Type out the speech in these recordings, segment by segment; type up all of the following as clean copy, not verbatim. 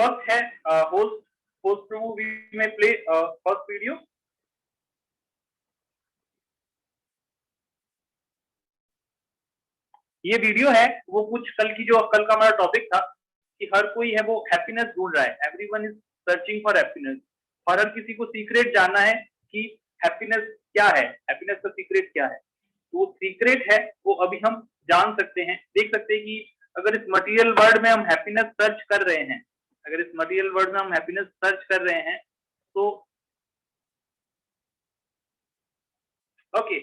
First है host Prabhu, we में play first video. ये वीडियो है वो कुछ कल का हमारा टॉपिक था कि हर कोई है वो हैप्पीनेस ढूंढ रहा है, everyone is searching for happiness, और हर किसी को सीक्रेट जानना है कि हैप्पीनेस क्या है, हैप्पीनेस का सीक्रेट क्या है। तो वो सीक्रेट है वो अभी हम जान सकते हैं, देख सकते हैं कि अगर इस मटेरियल वर्ल्ड में हम हैप्पीनेस सर्च कर रहे हैं, अगर इस मटेरियल वर्ल्ड में हम हैप्पीनेस सर्च कर रहे हैं तो okay,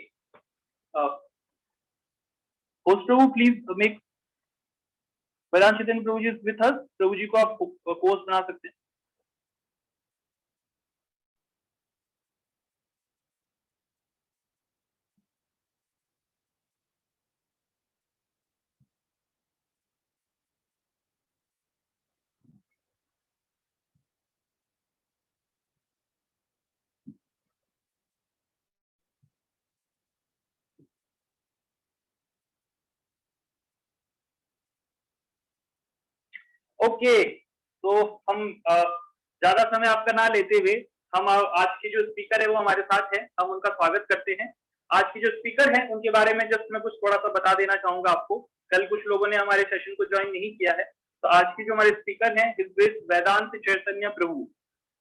host Prabhu please make Vedant Chaitanya Prabhu ji with us. Prabhu ji को आप कोर्स बना सकते हैं। ओके, तो हम ज्यादा समय आपका ना लेते हुए हम आज के जो स्पीकर है वो हमारे साथ है, हम उनका स्वागत करते हैं। आज के जो स्पीकर हैं उनके बारे में जस्ट मैं कुछ थोड़ा सा बता देना चाहूंगा आपको। कल कुछ लोगों ने हमारे सेशन को ज्वाइन नहीं किया है, तो आज के जो हमारे स्पीकर हैं his grace Vedant Chaitanya Prabhu.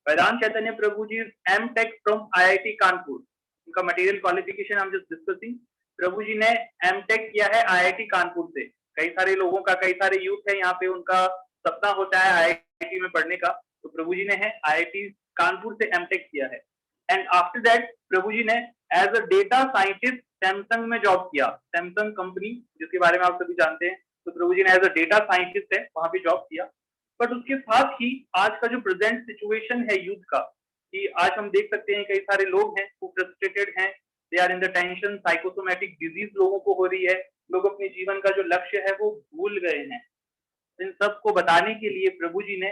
Vedant Chaitanya Prabhu ji M.Tech from IIT Kanpur. उनका मटेरियल क्वालिफिकेशन हम जस्ट डिस्कसिंग। प्रभु जी ने M.Tech किया है IIT कानपुर से। कई सारे लोगों का, कई सारे यूथ है यहाँ पे, उनका सपना होता है IIT में पढ़ने का, तो प्रभु जी ने है IIT कानपुर से M.Tech किया है। And after that Prabhu ji ने as a data scientist Samsung में जॉब किया, सैमसंग कंपनी जिसके बारे में आप सभी जानते हैं। तो प्रभु जी ने एज अ डेटा साइंटिस्ट है वहां पे जॉब किया। बट उसके साथ ही आज का जो प्रेजेंट सिचुएशन है यूथ का, कि आज हम देख सकते हैं कई सारे लोग हैं वो फ्रस्ट्रेटेड हैं, they are in the tension, psychosomatic disease लोगों को हो रही है, लोग अपने जीवन का जो लक्ष्य है वो भूल गए हैं। इन सब को बताने के लिए प्रभु जी ने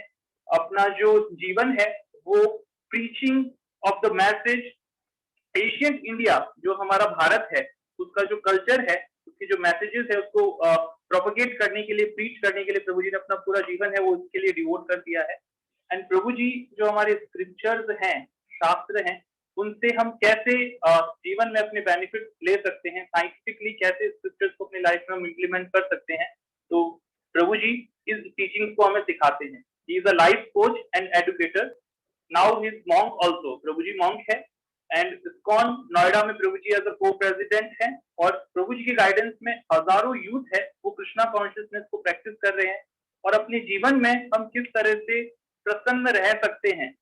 अपना जो जीवन है वो preaching of the message, ancient India जो हमारा भारत है उसका जो कल्चर है, उसके जो मैसेजेस है उसको प्रोपोगेट करने के लिए, प्रीच करने के लिए प्रभु जी ने अपना पूरा जीवन है वो उसके लिए डिवोट कर दिया है। एंड प्रभु जी जो हमारे स्क्रिप्चर्स हैं, शास्त्र हैं, उनसे हम कैसे जीवन में अपने बेनिफिट ले सकते हैं, साइंटिफिकली कैसे स्क्रिप्चर्स को अपनी लाइफ में हम इम्प्लीमेंट कर सकते हैं, तो प्रभु जी इस टीचिंग्स को हमें सिखाते हैं। He is a life coach and educator. Now he is monk also, Prabhu ji monk है। एंड इस्कॉन नोएडा में प्रभु जी एज अ को प्रेसिडेंट है, और प्रभु जी के गाइडेंस में हजारों यूथ है वो कृष्णा कॉन्शियसनेस को प्रैक्टिस कर रहे हैं, और अपने जीवन में हम किस तरह से प्रसन्न रह सकते हैं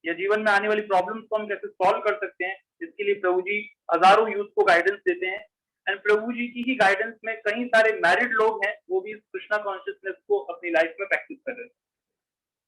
या जीवन में आने वाली प्रॉब्लम्स को हम कैसे सॉल्व कर सकते हैं, इसके लिए प्रभु जी हजारों यूथ को गाइडेंस देते हैं। एंड प्रभु जी की ही गाइडेंस में कई सारे मैरिड लोग हैं वो भी कृष्णा कॉन्शियसनेस को अपनी लाइफ में प्रैक्टिस कर रहे हैं।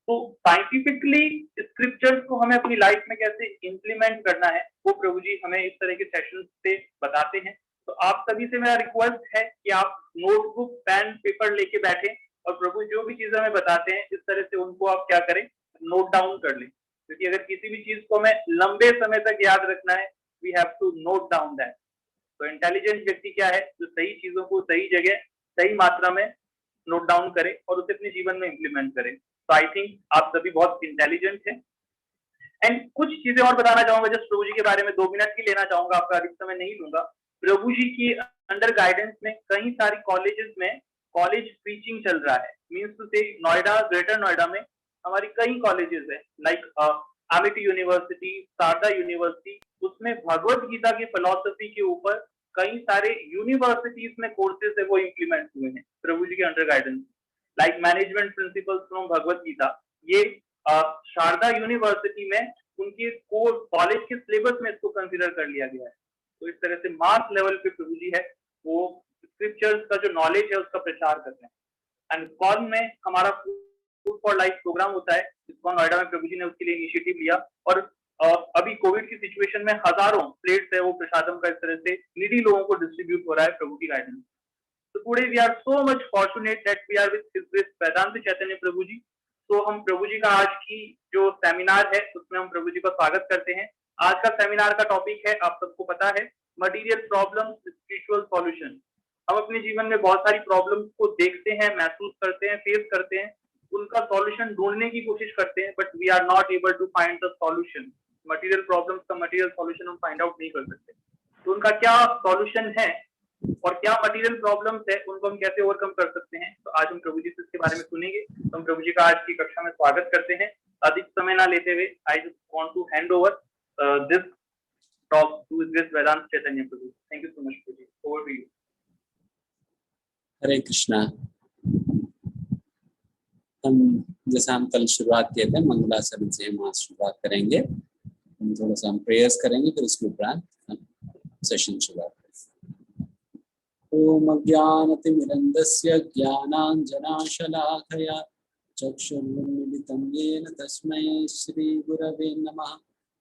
तो साइंटिफिकली स्क्रिप्चर्स को हमें अपनी लाइफ में कैसे इंप्लीमेंट करना है वो प्रभु जी हमें इस तरह के सेशन से बताते हैं। तो आप सभी से मेरा रिक्वेस्ट है कि आप नोटबुक, पेन, पेपर लेके बैठे, और प्रभु जो भी चीज हमें बताते हैं इस तरह से उनको आप क्या करें, नोट डाउन कर लें, क्योंकि अगर किसी भी चीज को हमें लंबे समय तक याद रखना है, we have to note down that. तो इंटेलिजेंट व्यक्ति क्या है, जो सही चीजों को सही जगह, सही मात्रा में नोट डाउन करे और उसे अपने जीवन में इंप्लीमेंट करे। तो आई थिंक आप सभी बहुत इंटेलिजेंट हैं। एंड कुछ चीजें और बताना चाहूंगा, जस्ट प्रभु जी के बारे में 2 मिनट ही लेना चाहूंगा, आपका अधिक समय नहीं लूंगा। प्रभु जी की अंडर गाइडेंस में कई सारी कॉलेजेस में कॉलेज प्रीचिंग चल रहा है। मीन्स टू से नोएडा, ग्रेटर नोएडा में हमारी कई कॉलेजेस है, like Amity university, Sharda university, उसमें भगवत गीता की फिलोसफी के ऊपर कई सारे यूनिवर्सिटीज में कोर्सेज है वो इम्प्लीमेंट हुए हैं प्रभु जी के under guidance, like management principles from Bhagavad Gita. ये शारदा यूनिवर्सिटी में उनके कोर्स कॉलेज के सिलेबस में इसको कंसीडर कर लिया गया है। तो इस तरह से मास लेवल पे प्रभु जी है वो स्क्रिप्चर्स का जो नॉलेज है उसका प्रचार करते हैं। एंड कॉल में हमारा फूड फॉर लाइफ प्रोग्राम होता है, जिसको नोएडा में प्रभु जी ने उसके लिए इनिशिएटिव लिया, और अभी कोविड की सिचुएशन में हजारों प्लेट्स है वो प्रसादम का इस तरह से नीडी लोगों को डिस्ट्रीब्यूट हो रहा है प्रभु की guidance. So today we are so much fortunate that we are with His Grace वेदांत चैतन्य प्रभु जी। तो हम प्रभु जी का आज की जो सेमिनार है उसमें हम प्रभु जी का स्वागत करते हैं। आज का सेमिनार का टॉपिक है, आप सबको पता है, मटीरियल प्रॉब्लम स्पिरिचुअल सॉल्यूशन। हम अपने जीवन में बहुत सारी प्रॉब्लम्स को देखते हैं, महसूस करते हैं, फेस करते हैं, उनका सॉल्यूशन ढूंढने की कोशिश करते हैं, but we are not able to find the solution. Material problems का मटेरियल सॉल्यूशन हम फाइंड आउट नहीं कर सकते। तो उनका क्या सॉल्यूशन है और क्या मटेरियल प्रॉब्लम्स है, उनको हम कैसे ओवरकम कर सकते हैं, तो आज हम प्रभु जी से इसके बारे में सुनेंगे। तो हम प्रभु जी का आज की कक्षा में स्वागत करते हैं। अधिक समय ना लेते हुए I just want to hand over this talk to this Vedant Chaitanya Prabhu. Thank you so much Prabhu ji, over to you. Hare Krishna. हम जैसा हम कल शुरुआत किए थे मंगलाचरण से हम आज शुरुआत करेंगे। हम थोड़ा सा हम प्रेयर्स करेंगे, फिर उसके उपरांत हम सेशन शुरुआत करेंगे। ओम अज्ञानतिमिरन्धस्य ज्ञानाञ्जनाशलाकया चक्षुरुन्मिलितं येन तस्मै श्रीगुरवे नमः।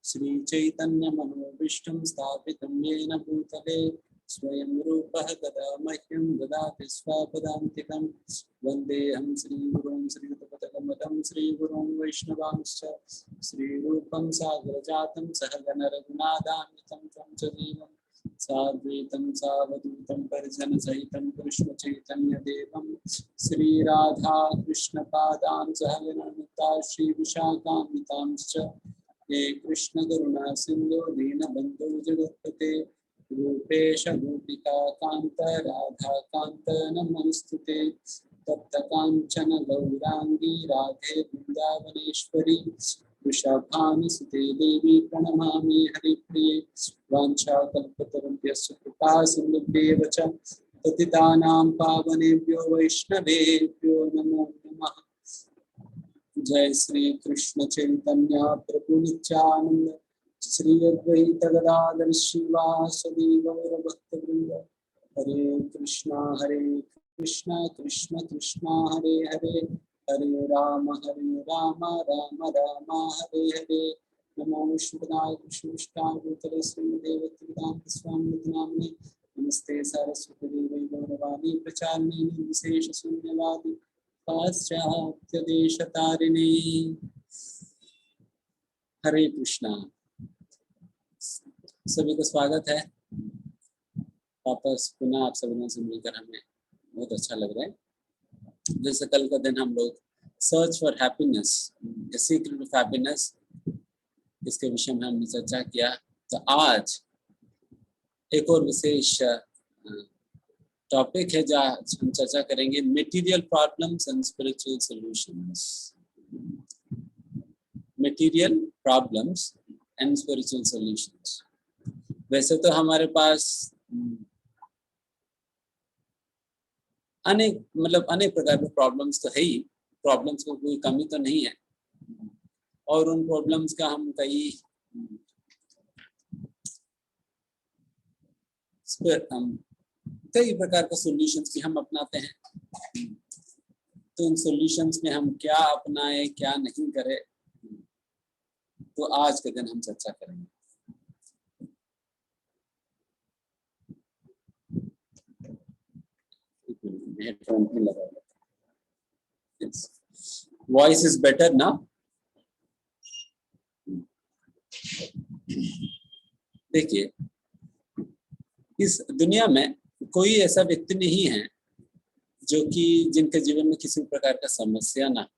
श्रीचैतन्यमनोभीष्टं स्थापितं येन भूतले स्वयं रूपः कदा मह्यं ददाति स्वपदान्तिकं। वन्देऽहं श्रीगुरुं श्रीयुतपदकमलं श्रीगुरुं वैष्णवांश्च श्रीरूपं सागरजातं सहगण रघुनाथान्वितं तं च जीवं साद्वैतं सावधूतं परिजनसहितं कृष्णचैतन्यदेवं श्रीराधा कृष्णपादान् सहगणमुक्ता श्रीविशाखान्वितांश्च हे कृष्ण करुणा सिन्धो दीनबन्धो जगत्पते रूपेश गोपिका कांत राधा कांत नमस्तुते। तप्त कांचन गौरांगी राधे वृंदावनेश्वरी वृषभानुसुते देवी प्रणमामि हरिप्रिये। वाञ्छाकल्पतरुभ्यश्च कृपा सिन्धुभ्येव च पतितानां पावनेभ्यो वैष्णवेभ्यो नमो नमः। जय श्री कृष्ण चैतन्य प्रभु नित्यानंद श्री अद्वैत गदाधर श्रीवासदि गौर भक्तवृंद। हरे कृष्णा कृष्ण कृष्णा हरे हरे, हरे राम राम राम हरे हरे। नमो विष्णुपदाय कृष्णाय भूतले श्रीमद्देवकी वेदांत स्वामी नामिने। नमस्ते सरस्वती देवी गौरवाणी प्रचारिणे विशेष शून्यवादी पाश्चात्य देश तारिणे। हरे कृष्णा। सभी का स्वागत है वापस पुनः आप सभी से मिलकर हमें बहुत अच्छा लग रहा है। जैसे कल का दिन हम लोग search for happiness, the secret of happiness, इसके विषय में हमने चर्चा किया। तो आज एक और विशेष टॉपिक है जहाँ हम चर्चा करेंगे material problems and spiritual solutions. Material problems and spiritual solutions. वैसे तो हमारे पास अनेक प्रकार के प्रॉब्लम्स तो है ही, प्रॉब्लम्स को कोई कमी तो नहीं है, और उन प्रॉब्लम्स का हम कई प्रकार के सॉल्यूशंस भी हम अपनाते हैं। तो उन सॉल्यूशंस में हम क्या अपनाएं क्या नहीं करें, तो आज के दिन हम चर्चा करेंगे। हेडफोन में लगा हुआ, वॉइस इज बेटर ना। देखिए, इस दुनिया में कोई ऐसा व्यक्ति नहीं है जो कि जिनके जीवन में किसी प्रकार का समस्या ना,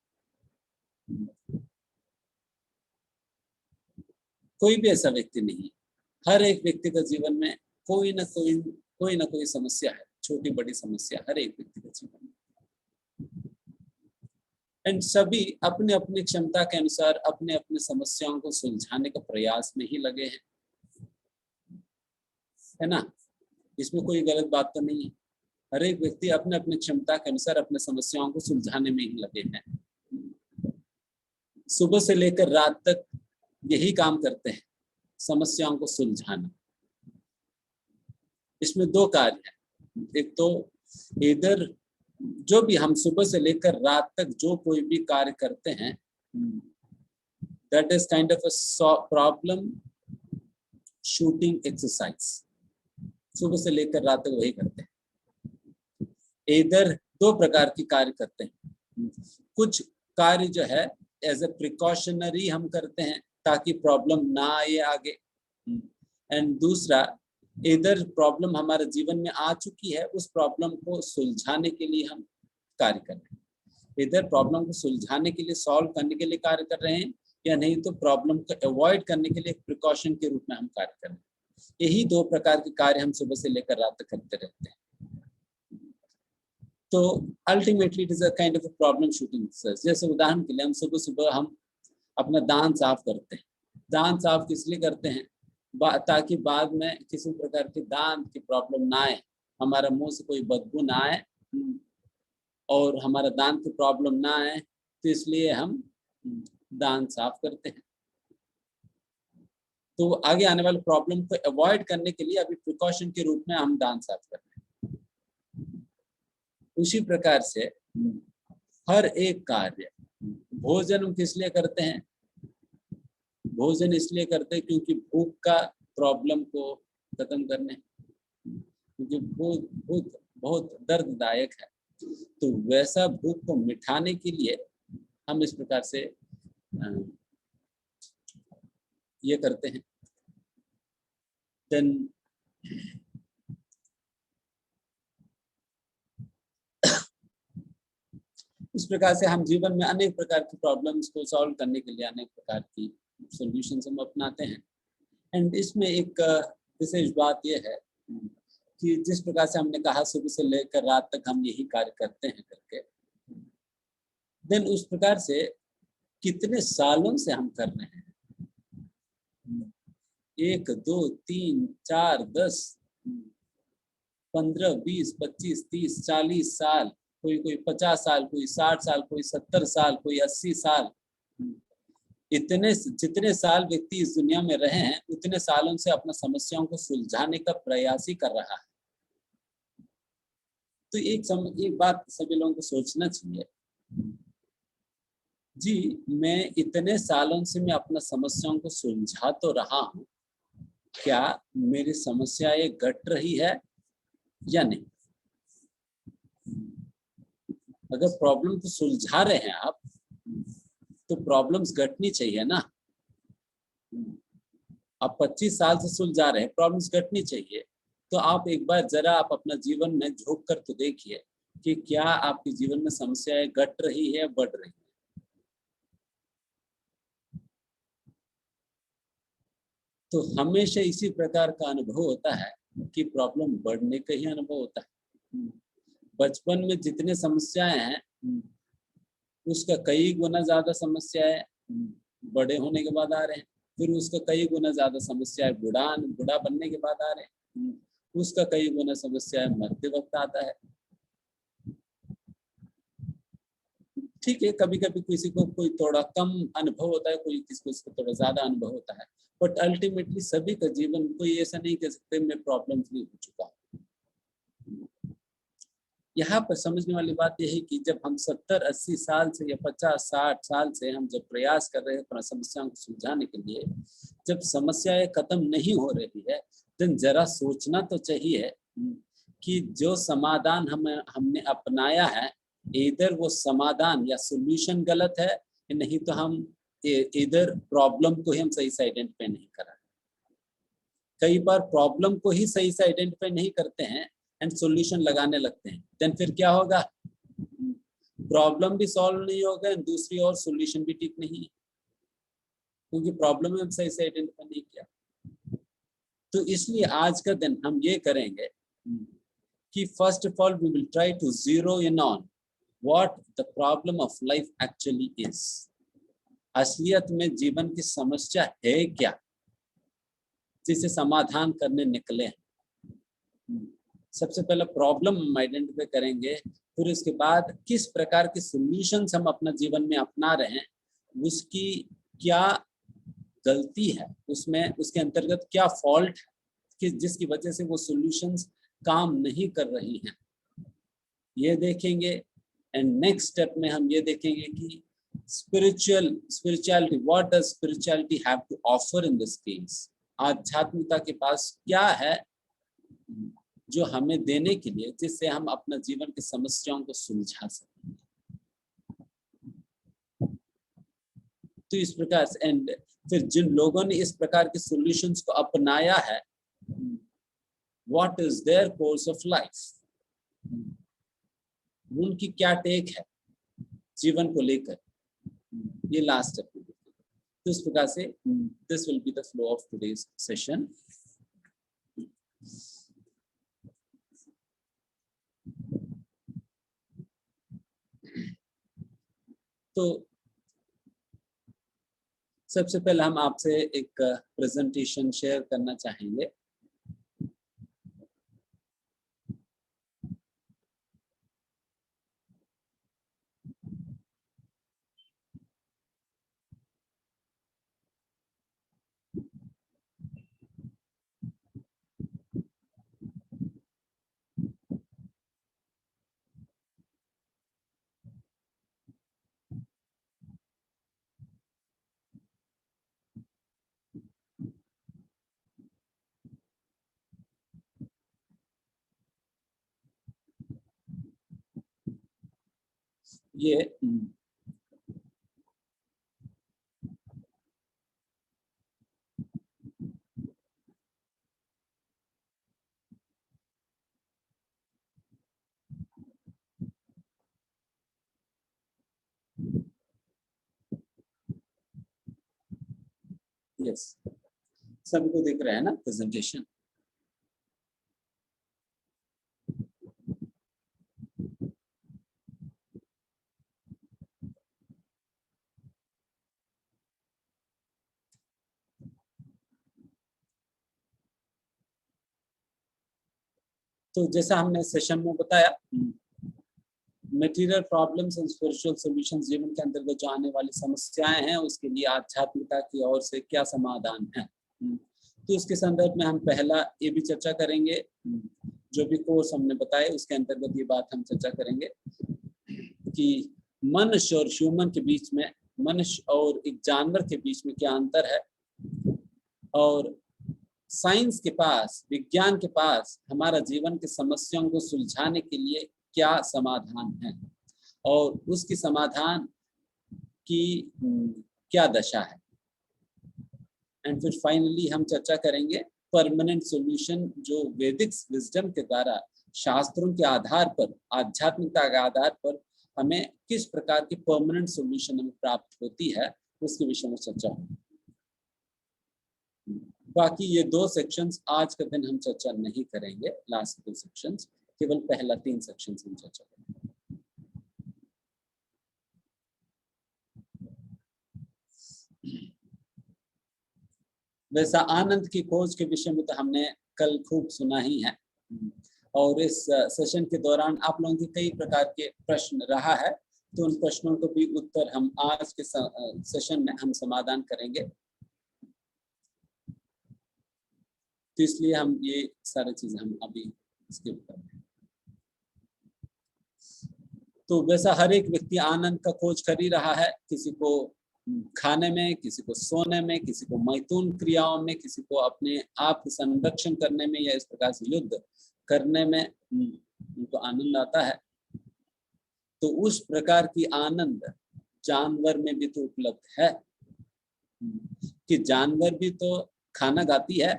कोई भी ऐसा व्यक्ति नहीं। हर एक व्यक्ति का जीवन में कोई ना कोई समस्या है, छोटी बड़ी समस्या हर एक व्यक्ति के जीवन में। एंड सभी अपने अपने क्षमता के अनुसार अपने अपने समस्याओं को सुलझाने के प्रयास में ही लगे हैं, है ना। इसमें कोई गलत बात तो नहीं है। हर एक व्यक्ति अपने अपने क्षमता के अनुसार अपने समस्याओं को सुलझाने में ही लगे हैं। सुबह से लेकर रात तक यही काम करते हैं, समस्याओं को सुलझाना। इसमें दो कार्य हैं। एक तो इधर जो भी हम सुबह से लेकर रात तक जो कोई भी कार्य करते हैं, that is kind of a problem shooting exercise. सुबह से लेकर रात तक वही करते हैं। इधर दो प्रकार के कार्य करते हैं। कुछ कार्य जो है एज ए प्रिकॉशनरी हम करते हैं ताकि प्रॉब्लम ना आए आगे, एंड दूसरा इधर प्रॉब्लम हमारे जीवन में आ चुकी है, उस प्रॉब्लम को सुलझाने के लिए हम कार्य कर रहे हैं। इधर प्रॉब्लम को सुलझाने के लिए, सॉल्व करने के लिए कार्य कर रहे हैं, या नहीं तो प्रॉब्लम को अवॉइड करने के लिए एक प्रिकॉशन के रूप में हम कार्य कर रहे हैं। यही दो प्रकार के कार्य हम सुबह से लेकर रात तक करते रहते हैं। तो ultimately it is a kind of problem shooting exercise. जैसे उदाहरण के लिए हम सुबह सुबह हम अपना दांत साफ करते हैं। दांत साफ किस लिए करते हैं? ताकि बाद में किसी प्रकार की दांत की प्रॉब्लम ना आए, हमारा मुंह से कोई बदबू ना आए और हमारा दांत की प्रॉब्लम ना आए, तो इसलिए हम दांत साफ करते हैं। तो आगे आने वाले प्रॉब्लम को अवॉइड करने के लिए अभी प्रिकॉशन के रूप में हम दांत साफ कर रहे हैं। उसी प्रकार से हर एक कार्य, भोजन हम किस लिए करते हैं? भोजन इसलिए करते हैं क्योंकि भूख का प्रॉब्लम को खत्म करने, क्योंकि भूख बहुत दर्ददायक है। तो वैसा भूख को मिटाने के लिए हम इस प्रकार से ये करते हैं। देन इस प्रकार से हम जीवन में अनेक प्रकार की प्रॉब्लम्स को सॉल्व करने के लिए अनेक प्रकार की सॉल्यूशंस हम अपनाते हैं। एंड इसमें एक विशेष बात यह है कि जिस प्रकार से हमने कहा सुबह से लेकर रात तक हम यही कार्य करते हैं करके, देन उस प्रकार से कितने सालों से हम कर रहे हैं? 1, 2, 3, 4, 10, 15, 20, 25, 30, 40 साल, कोई 50 साल, कोई 60 साल, कोई 70 साल, कोई 80 साल। इतने जितने साल व्यक्ति इस दुनिया में रहे हैं, उतने सालों से अपना समस्याओं को सुलझाने का प्रयास ही कर रहा है। तो एक बात सभी लोगों को सोचना चाहिए, जी मैं इतने सालों से मैं अपना समस्याओं को सुलझा तो रहा हूँ, क्या मेरी समस्याएं घट रही है या नहीं? अगर प्रॉब्लम को सुलझा रहे हैं आप, तो प्रॉब्लम्स घटनी चाहिए ना। आप 25 साल से सुलझा रहे हैं, प्रॉब्लम्स घटनी चाहिए। तो आप एक बार जरा आप अपना जीवन में झोंक कर तो देखिए कि क्या आपके जीवन में समस्याएं घट रही है, बढ़ रही है। तो हमेशा इसी प्रकार का अनुभव होता है कि प्रॉब्लम बढ़ने का ही अनुभव होता है। बचपन में जितने समस्याएं हैं, उसका कई गुना ज्यादा समस्याएं बड़े होने के बाद आ रहे हैं। फिर उसका कई गुना ज्यादा समस्याएं बूढ़ा बनने के बाद आ रहे हैं। उसका कई गुना समस्याएं मरते वक्त आता है। ठीक है, कभी कभी किसी को कोई थोड़ा कम अनुभव होता है, कोई किसी को थोड़ा ज्यादा अनुभव होता है, बट अल्टीमेटली सभी का जीवन, कोई ऐसा नहीं कह सकते मैं प्रॉब्लम फ्री हो चुका हूँ। यहाँ पर समझने वाली बात यह है कि जब हम 70-80 साल से या 50-60 साल से हम जब प्रयास कर रहे हैं अपना समस्याओं को सुलझाने के लिए, जब समस्याएं खत्म नहीं हो रही है, तो जरा सोचना तो चाहिए कि जो समाधान हमने अपनाया है, इधर वो समाधान या सॉल्यूशन गलत है, नहीं तो हम इधर प्रॉब्लम को ही हम सही से आइडेंटिफाई नहीं कर रहे। कई बार प्रॉब्लम को ही सही से आइडेंटिफाई नहीं करते हैं एंड सॉल्यूशन लगाने लगते हैं, देन फिर क्या होगा? प्रॉब्लम भी सॉल्व नहीं होगा एंड दूसरी और सॉल्यूशन भी ठीक नहीं है, क्योंकि प्रॉब्लम हम सही से आइडेंटिफाई नहीं किया। तो इसलिए आज का दिन हम ये करेंगे कि first of all we will try to zero in on what the problem of life actually is. असलियत में जीवन की समस्या है क्या, जिसे समाधान करने निकले हैं। सबसे पहले प्रॉब्लम हम आइडेंटिफाई करेंगे, फिर उसके बाद किस प्रकार के सॉल्यूशंस हम अपना जीवन में अपना रहे हैं, उसकी क्या गलती है, उसमें उसके अंतर्गत क्या फॉल्ट है कि जिसकी वजह से वो सॉल्यूशंस काम नहीं कर रही हैं, ये देखेंगे। एंड नेक्स्ट स्टेप में हम ये देखेंगे कि spirituality, what does spirituality have to offer in this case. आध्यात्मिकता के पास क्या है जो हमें देने के लिए, जिससे हम अपना जीवन की समस्याओं को सुलझा सकें। तो इस प्रकार से एंड फिर जिन लोगों ने इस प्रकार के सॉल्यूशंस को अपनाया है, what is their course of life, उनकी क्या टेक है, जीवन को लेकर, ये लास्ट स्टेप। तो इस प्रकार से this will be the flow of today's session. तो सबसे पहले हम आपसे एक प्रेजेंटेशन शेयर करना चाहेंगे। ये यस, सबको दिख रहा है ना प्रेजेंटेशन? तो जैसा हमने सेशन में बताया, material problems and spiritual solutions, जीवन के अंतर्गत जो आने वाली समस्याएं हैं उसके लिए आध्यात्मिकता की ओर से क्या समाधान है। तो इसके संदर्भ में हम पहला ये भी चर्चा करेंगे, जो भी कोर्स हमने बताए उसके अंतर्गत ये बात हम चर्चा करेंगे कि मनुष्य और ह्यूमन के बीच में, मनुष्य और एक जानवर के बीच में क्या अंतर है, और साइंस के पास, विज्ञान के पास हमारा जीवन की समस्याओं को सुलझाने के लिए क्या समाधान है, और उसकी समाधान की क्या दशा है। एंड फिर फाइनली हम चर्चा करेंगे परमानेंट सॉल्यूशन, जो वैदिक विजडम के द्वारा, शास्त्रों के आधार पर, आध्यात्मिकता के आधार पर हमें किस प्रकार की परमानेंट सॉल्यूशन हमें प्राप्त होती है, उसके विषय में चर्चा होगी। बाकी ये 2 सेक्शंस आज के दिन हम चर्चा नहीं करेंगे, लास्ट 2 सेक्शंस, केवल पहला 3 सेक्शंस हम चर्चा करेंगे। वैसा आनंद की खोज के विषय में तो हमने कल खूब सुना ही है, और इस सेशन के दौरान आप लोगों के कई प्रकार के प्रश्न रहा है, तो उन प्रश्नों को भी उत्तर हम आज के सेशन में हम समाधान करेंगे। तो इसलिए हम ये सारी चीजें हम अभी स्किप कर रहे हैं। तो वैसा हर एक व्यक्ति आनंद का खोज कर ही रहा है, किसी को खाने में, किसी को सोने में, किसी को मैथुन क्रियाओं में, किसी को अपने आप संरक्षण करने में, या इस प्रकार से युद्ध करने में उनको आनंद आता है। तो उस प्रकार की आनंद जानवर में भी तो उपलब्ध है, कि जानवर भी तो खाना खाती है,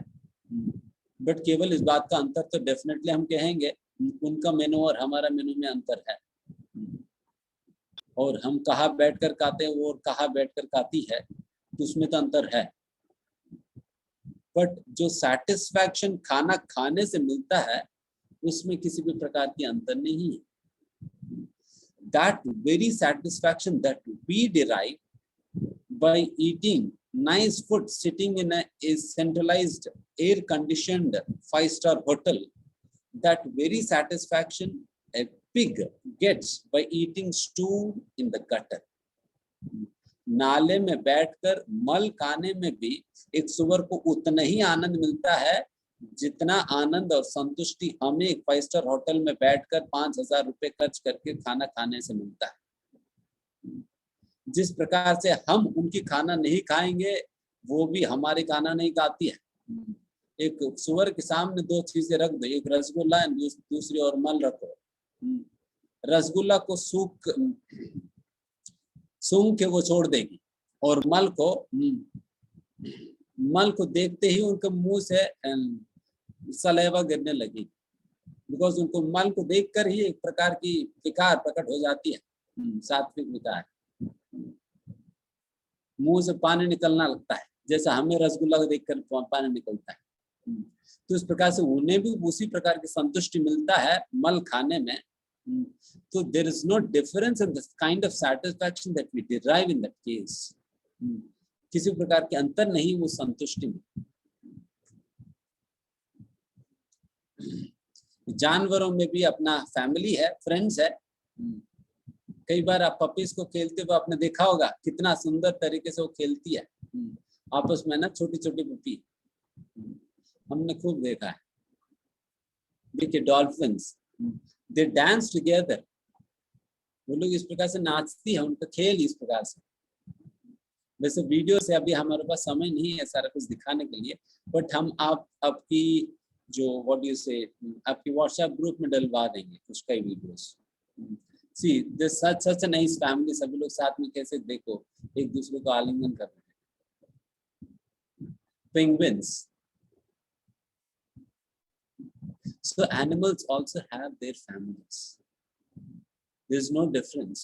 बट केवल इस बात का अंतर तो डेफिनेटली हम कहेंगे उनका मेनू और हमारा मेनू में अंतर है, और हम कहाँ बैठकर खाते हैं वो और कहाँ बैठकर खाती है, तो उसमें तो अंतर है। बट जो सैटिस्फैक्शन खाना खाने से मिलता है उसमें किसी भी प्रकार की अंतर नहीं है। That very satisfaction that we derive by eating nice food sitting in a centralized air conditioned 5-star hotel, that very satisfaction a pig gets by eating stool in the gutter. नाले में बैठकर मल खाने में भी एक सुअर को उतना ही आनंद मिलता है जितना आनंद और संतुष्टि हमें एक 5-स्टार होटल में बैठकर 5,000 रुपए खर्च करके खाना खाने से मिलता है। जिस प्रकार से हम उनकी खाना नहीं खाएंगे, वो भी हमारे खाना नहीं खाती है। एक सुअर के सामने 2 चीजें रख दो, एक रसगुल्ला है, दूसरी और मल रखो। रसगुल्ला को सूंघ के वो छोड़ देगी, और मल को देखते ही उनके मुंह से सलेवा गिरने लगी, बिकॉज उनको मल को देखकर ही एक प्रकार की विकार प्रकट हो जाती है। सात्विक विकार, मुंह से पानी निकलना लगता है, जैसा हमें रसगुल्ला को देखकर पानी निकलता है। तो इस प्रकार से उन्हें भी उसी प्रकार की संतुष्टि मिलता है मल खाने में। तो there is no difference in the kind of satisfaction that we derive in that case. किसी प्रकार के अंतर नहीं वो संतुष्टि में। जानवरों में भी अपना फैमिली है, फ्रेंड्स है। कई बार आप पपीज को खेलते हुए आपने देखा होगा कितना सुंदर तरीके से वो खेलती है आपस में ना, छोटी छोटी पपी, हमने खूब देखा है। देखिए डॉल्फिन्स, दे डांस टुगेदर, वो लोग इस प्रकार से नाचती है, उनका खेल इस प्रकार से। वैसे वीडियो से अभी हमारे पास समय नहीं है सारा कुछ दिखाने के लिए, बट हम आपकी जो व्हाट यू से आपकी व्हाट्सएप ग्रुप में डलवा देंगे कुछ कई videos. See this such a nice family, सभी लोग साथ में कैसे देखो एक दूसरे को आलिंगन कर रहे हैं। Penguins, so animals also have their families, there is no difference।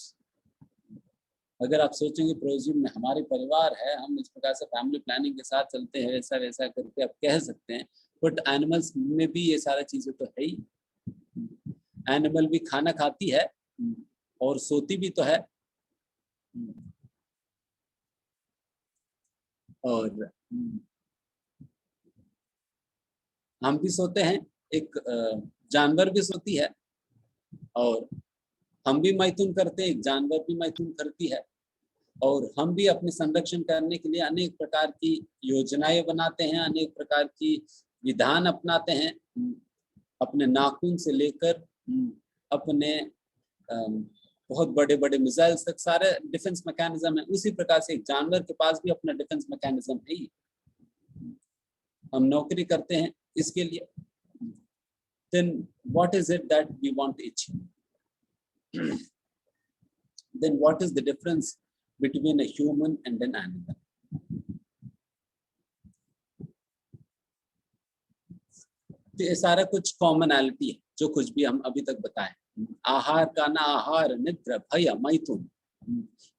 अगर आप सोचेंगे प्रोज्यूम में हमारे परिवार है, हम इस प्रकार से फैमिली प्लानिंग के साथ चलते हैं, ऐसा वैसा करके आप कह सकते हैं, बट एनिमल्स में भी ये सारा चीजें तो है ही। एनिमल भी खाना खाती है और सोती भी तो है, और हम भी सोते हैं, एक जानवर भी सोती है, और हम भी मैथुन करते हैं, एक जानवर भी मैथुन करती है। और हम भी अपने संरक्षण करने के लिए अनेक प्रकार की योजनाएं बनाते हैं, अनेक प्रकार की विधान अपनाते हैं, अपने नाखून से लेकर अपने बहुत बड़े बड़े मिसाइल्स तक सारे डिफेंस मैकेनिज्म है। उसी प्रकार से एक जानवर के पास भी अपना डिफेंस मैकेनिज्म है ही। हम नौकरी करते हैं इसके लिए। then what is it that we want to achieve? Then what is the difference between a human and an animal? तो ये सारा कुछ कॉमनैलिटी है जो कुछ भी हम अभी तक बताएं। आहार का ना, आहार, निद्रा, भय, मैथुन,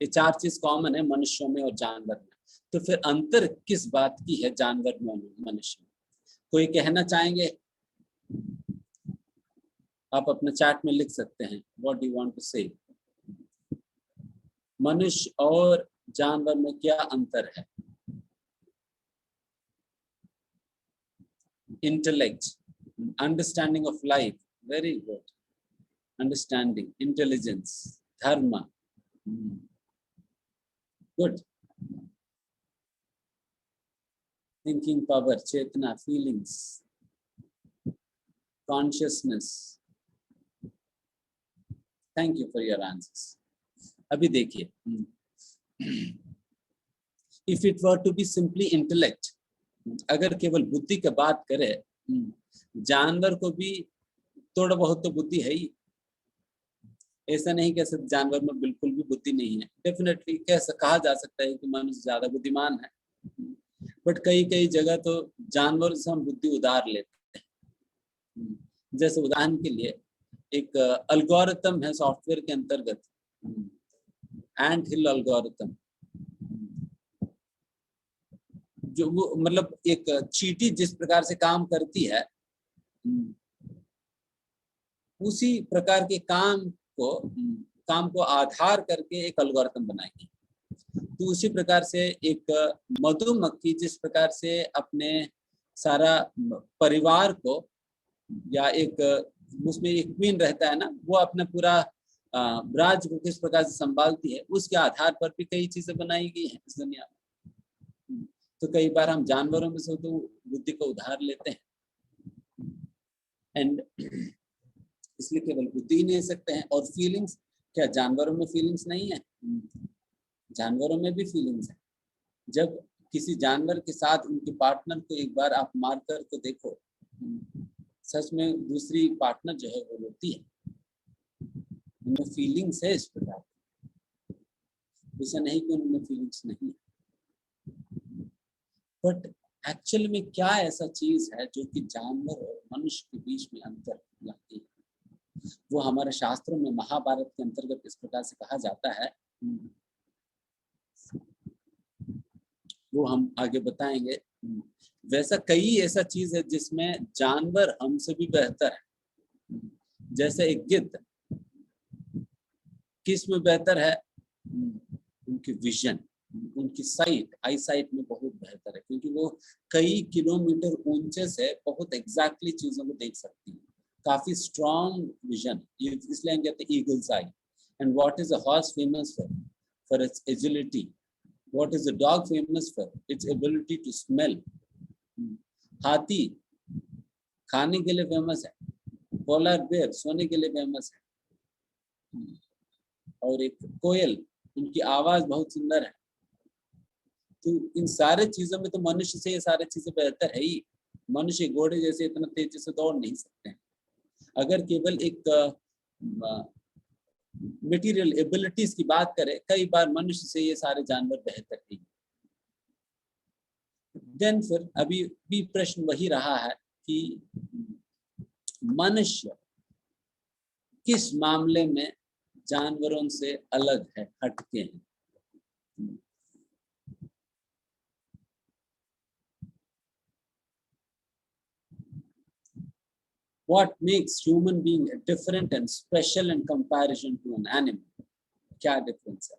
ये चार चीज कॉमन है मनुष्यों में और जानवर में। तो फिर अंतर किस बात की है जानवर में और मनुष्य में? कोई कहना चाहेंगे? आप अपने चैट में लिख सकते हैं, what do you want to say. मनुष्य और जानवर में क्या अंतर है? Intellect, understanding of life, very good, understanding, intelligence, dharma, good, thinking power, chetna, feelings, consciousness. Thank you for your answers. अभी देखिए, if it were to be simply intellect, अगर केवल बुद्धि की बात करें, जानवर को भी थोड़ा बहुत तो बुद्धि है ही। ऐसा नहीं कह सकते जानवर में बिल्कुल भी बुद्धि नहीं है। डेफिनेटली कहा जा सकता है कि मनुष्य ज्यादा बुद्धिमान है, बट कई कई जगह तो जानवर से हम बुद्धि उधार लेते हैं। जैसे उदाहरण के लिए एक एल्गोरिथम है सॉफ्टवेयर के अंतर्गत, एंट हिल एल्गोरिथम, जो वो मतलब एक चींटी जिस प्रकार से काम करती है, उसी प्रकार के काम को आधार करके एक एल्गोरिथम बनाएगी। तो उसी प्रकार से एक मधुमक्खी जिस प्रकार से अपने सारा परिवार को, या एक उसमें एक क्वीन रहता है ना, वो अपना पूरा राज्य को किस प्रकार से संभालती है, उसके आधार पर भी कई चीजें बनाई गई हैं इस दुनिया में। तो कई बार हम जानवरों में से तो बुद्धि को उधार लेते हैं, एंड इसलिए केवल बुद्धि ही नहीं सकते हैं। और फीलिंग्स, क्या जानवरों में फीलिंग्स नहीं है? जानवरों में भी फीलिंग्स है। जब किसी जानवर के साथ उनके पार्टनर को एक बार आप मार कर तो देखो, सच में दूसरी पार्टनर जो है वो रोती है, उनमें फीलिंग्स है इस प्रकार। ऐसा नहीं कि उनमें फीलिंग्स नहीं है, बट एक्चुअल में क्या ऐसा चीज है जो कि जानवर और मनुष्य के बीच में अंतर लाती है? वो हमारे शास्त्रों में महाभारत के अंतर्गत इस प्रकार से कहा जाता है, वो हम आगे बताएंगे। वैसा कई ऐसा चीज है जिसमें जानवर हमसे भी बेहतर है। जैसे एक गिद्ध किस में बेहतर है? उनकी विजन, उनकी साइट, आई साइट में बहुत बेहतर है, क्योंकि वो कई किलोमीटर ऊंचे से बहुत एग्जैक्टली चीजों को देख सकती है, काफी स्ट्रॉन्ग विजन, इसलिए हम कहते हैं eagle's eye. And what is a horse famous for its agility? What is a dog famous for? Its ability to smell. हाथी खाने के लिए फेमस है, पोलर बेयर सोने के लिए फेमस है, और एक कोयल, उनकी आवाज बहुत सुंदर है। तो इन सारे चीजों में तो मनुष्य से ये सारी चीजें बेहतर है ही। मनुष्य घोड़े जैसे इतना तेजी से दौड़ नहीं सकते हैं। अगर केवल एक मटेरियल एबिलिटीज की बात करें, कई बार मनुष्य से ये सारे जानवर बेहतर है। देन फिर अभी भी प्रश्न वही रहा है कि मनुष्य किस मामले में जानवरों से अलग है, हटके हैं। What makes human being different and special in comparison to an animal? क्या डिफरेंस है?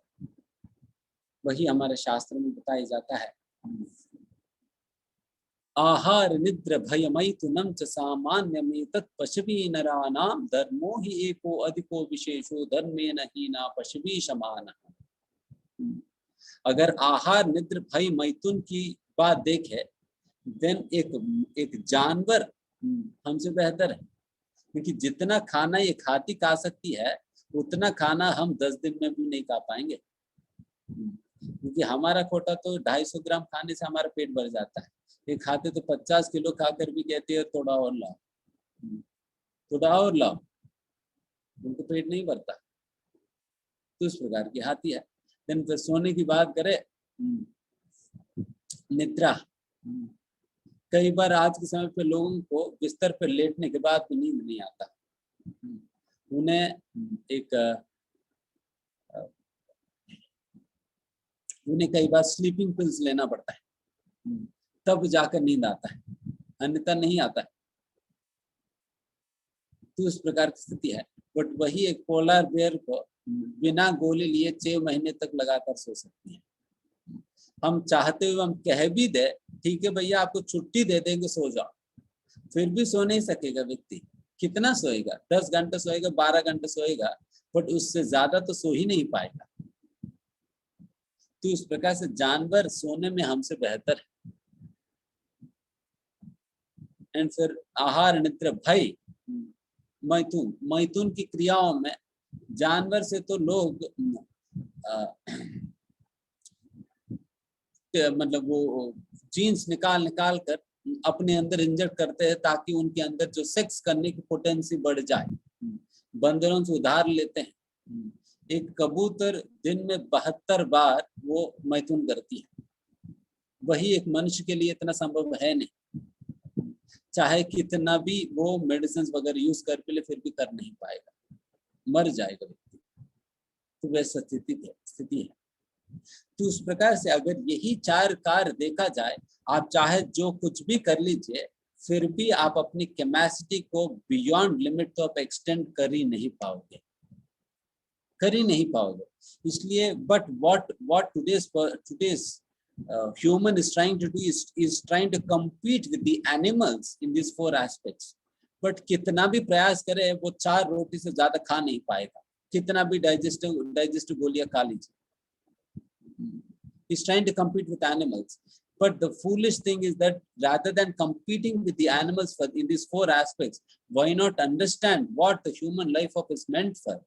वही हमारे शास्त्र में बताया जाता है। आहार निद्र भयमैथुनं च सामान्यमेतत् पशवी नराणां धर्मो हि एको अधिको विशेषो धर्मेण हीना पशवी समानः। अगर आहार निद्र भय मैथुन की बात देखे, देन एक जानवर हमसे बेहतर है, क्योंकि जितना खाना ये हाथी खा सकती है उतना खाना हम 10 दिन में भी नहीं खा पाएंगे, क्योंकि हमारा कोटा तो 250 ग्राम खाने से हमारा पेट भर जाता है। ये खाते तो 50 किलो खाकर भी कहते हैं थोड़ा और लाओ, थोड़ा और लाओ, उनको पेट नहीं भरता। तो इस प्रकार की हाथी है। दिन तो सोने की बात करें, निद्रा, कई बार आज के समय पे लोगों को बिस्तर पर लेटने के बाद भी नींद नहीं आता। उन्हें कई बार स्लीपिंग पिल्स लेना पड़ता है, तब जाकर नींद आता है, अन्यथा नहीं आता है। तो इस प्रकार की स्थिति है। बट वही एक पोलर बेयर को बिना गोली लिए 6 महीने तक लगातार सो सकती है। हम चाहते हुए हम कह भी दे, ठीक है भैया आपको छुट्टी दे देंगे, सो जाओ, फिर भी सो नहीं सकेगा व्यक्ति। कितना सोएगा? 10 घंटे सोएगा, 12 घंटे सोएगा, बट उससे ज्यादा तो सो ही नहीं पाएगा। तो इस प्रकार से जानवर सोने में हमसे बेहतर है। एंड फिर आहार निद्रा भय मैथुन की क्रियाओं में जानवर से तो लोग मतलब वो जीन्स निकाल कर अपने अंदर इंजेक्ट करते हैं, ताकि उनके अंदर जो सेक्स करने की पोटेंसी बढ़ जाए। बंदरों से उधार लेते हैं। एक कबूतर दिन में 72 बार वो मैथुन करती है। वही एक मनुष्य के लिए इतना संभव है नहीं, चाहे कितना भी वो मेडिसिन वगैरह यूज कर ले, फिर भी कर नहीं पाएगा, मर जाएगा व्यक्ति। तो वैसा स्थिति है। तो उस प्रकार से अगर यही 4 कार्य देखा जाए, आप चाहे जो कुछ भी कर लीजिए, फिर भी आप अपनी कैपेसिटी को बियॉन्ड लिमिट तो आप एक्सटेंड कर ही नहीं पाओगे, इसलिए but what today's human is trying to do is trying to compete with the animals in these 4 aspects. But कितना भी प्रयास करे, वो 4 रोटी से ज्यादा खा नहीं पाएगा, कितना भी डाइजेस्टिव गोलियां खा लीजिए। He's trying to compete with animals, but the foolish thing is that rather than competing with the animals in these 4 aspects, why not understand what the human life of is meant for?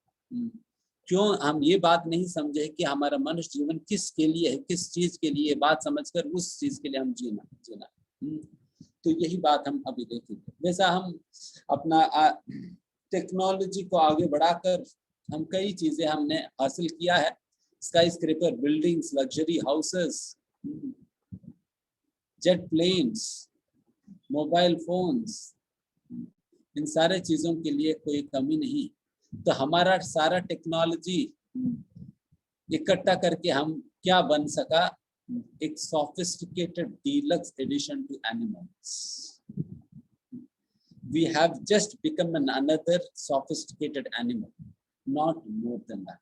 क्यों हम ये बात नहीं समझे कि हमारा मनुष्य जीवन किसके लिए है, किस चीज के लिए, बात समझकर उस चीज के लिए हम जीना। तो यही बात हम अभी देखेंगे। वैसा हम अपना टेक्नोलॉजी को आगे बढ़ाकर हम कई चीजें हमने हासिल किया है। Skyscraper buildings, luxury houses, jet planes, mobile phones, इन सारे चीजों के लिए कोई कमी नहीं। तो हमारा सारा टेक्नोलॉजी इकट्ठा करके हम क्या बन सका, एक sophisticated deluxe edition to animals. We have just become another sophisticated animal, not more than that.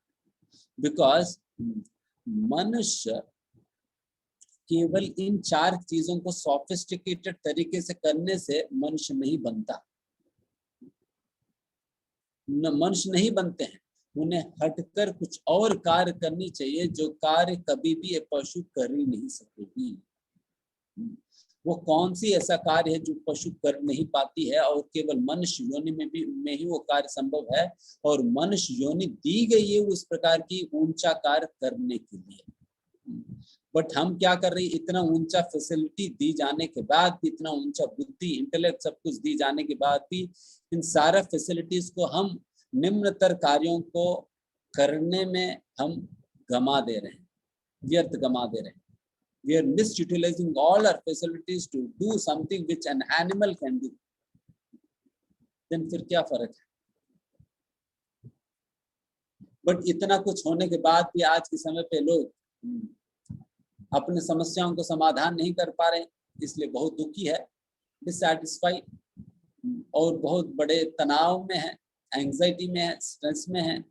Because मनुष्य केवल इन 4 चीजों को सोफिस्टिकेटेड तरीके से करने से मनुष्य नहीं बनता. मनुष्य नहीं बनते हैं, उन्हें हटकर कुछ और कार्य करनी चाहिए जो कार्य कभी भी ये पशु कर ही नहीं सकेगी. वो कौन सी ऐसा कार्य है जो पशु कर नहीं पाती है, और केवल मनुष्य योनि में ही वो कार्य संभव है, और मनुष्य योनि दी गई है उस प्रकार की ऊंचा कार्य करने के लिए. बट हम क्या कर रहे हैं, इतना ऊंचा फैसिलिटी दी जाने के बाद भी, इतना ऊंचा बुद्धि इंटेलेक्ट सब कुछ दी जाने के बाद भी, इन सारा फैसिलिटीज को हम निम्नतर कार्यों को करने में हम गमा दे रहे हैं, व्यर्थ गमा दे रहे हैं. We are misutilizing all our facilities to do something which an animal can do. Then फिर क्या फर्क है? बट इतना कुछ होने के बाद भी आज के समय पे लोग अपने समस्याओं को समाधान नहीं कर पा रहे, इसलिए बहुत दुखी है, डिससैटिस्फाइड, और बहुत बड़े तनाव में है, एंजाइटी में है, स्ट्रेस में है,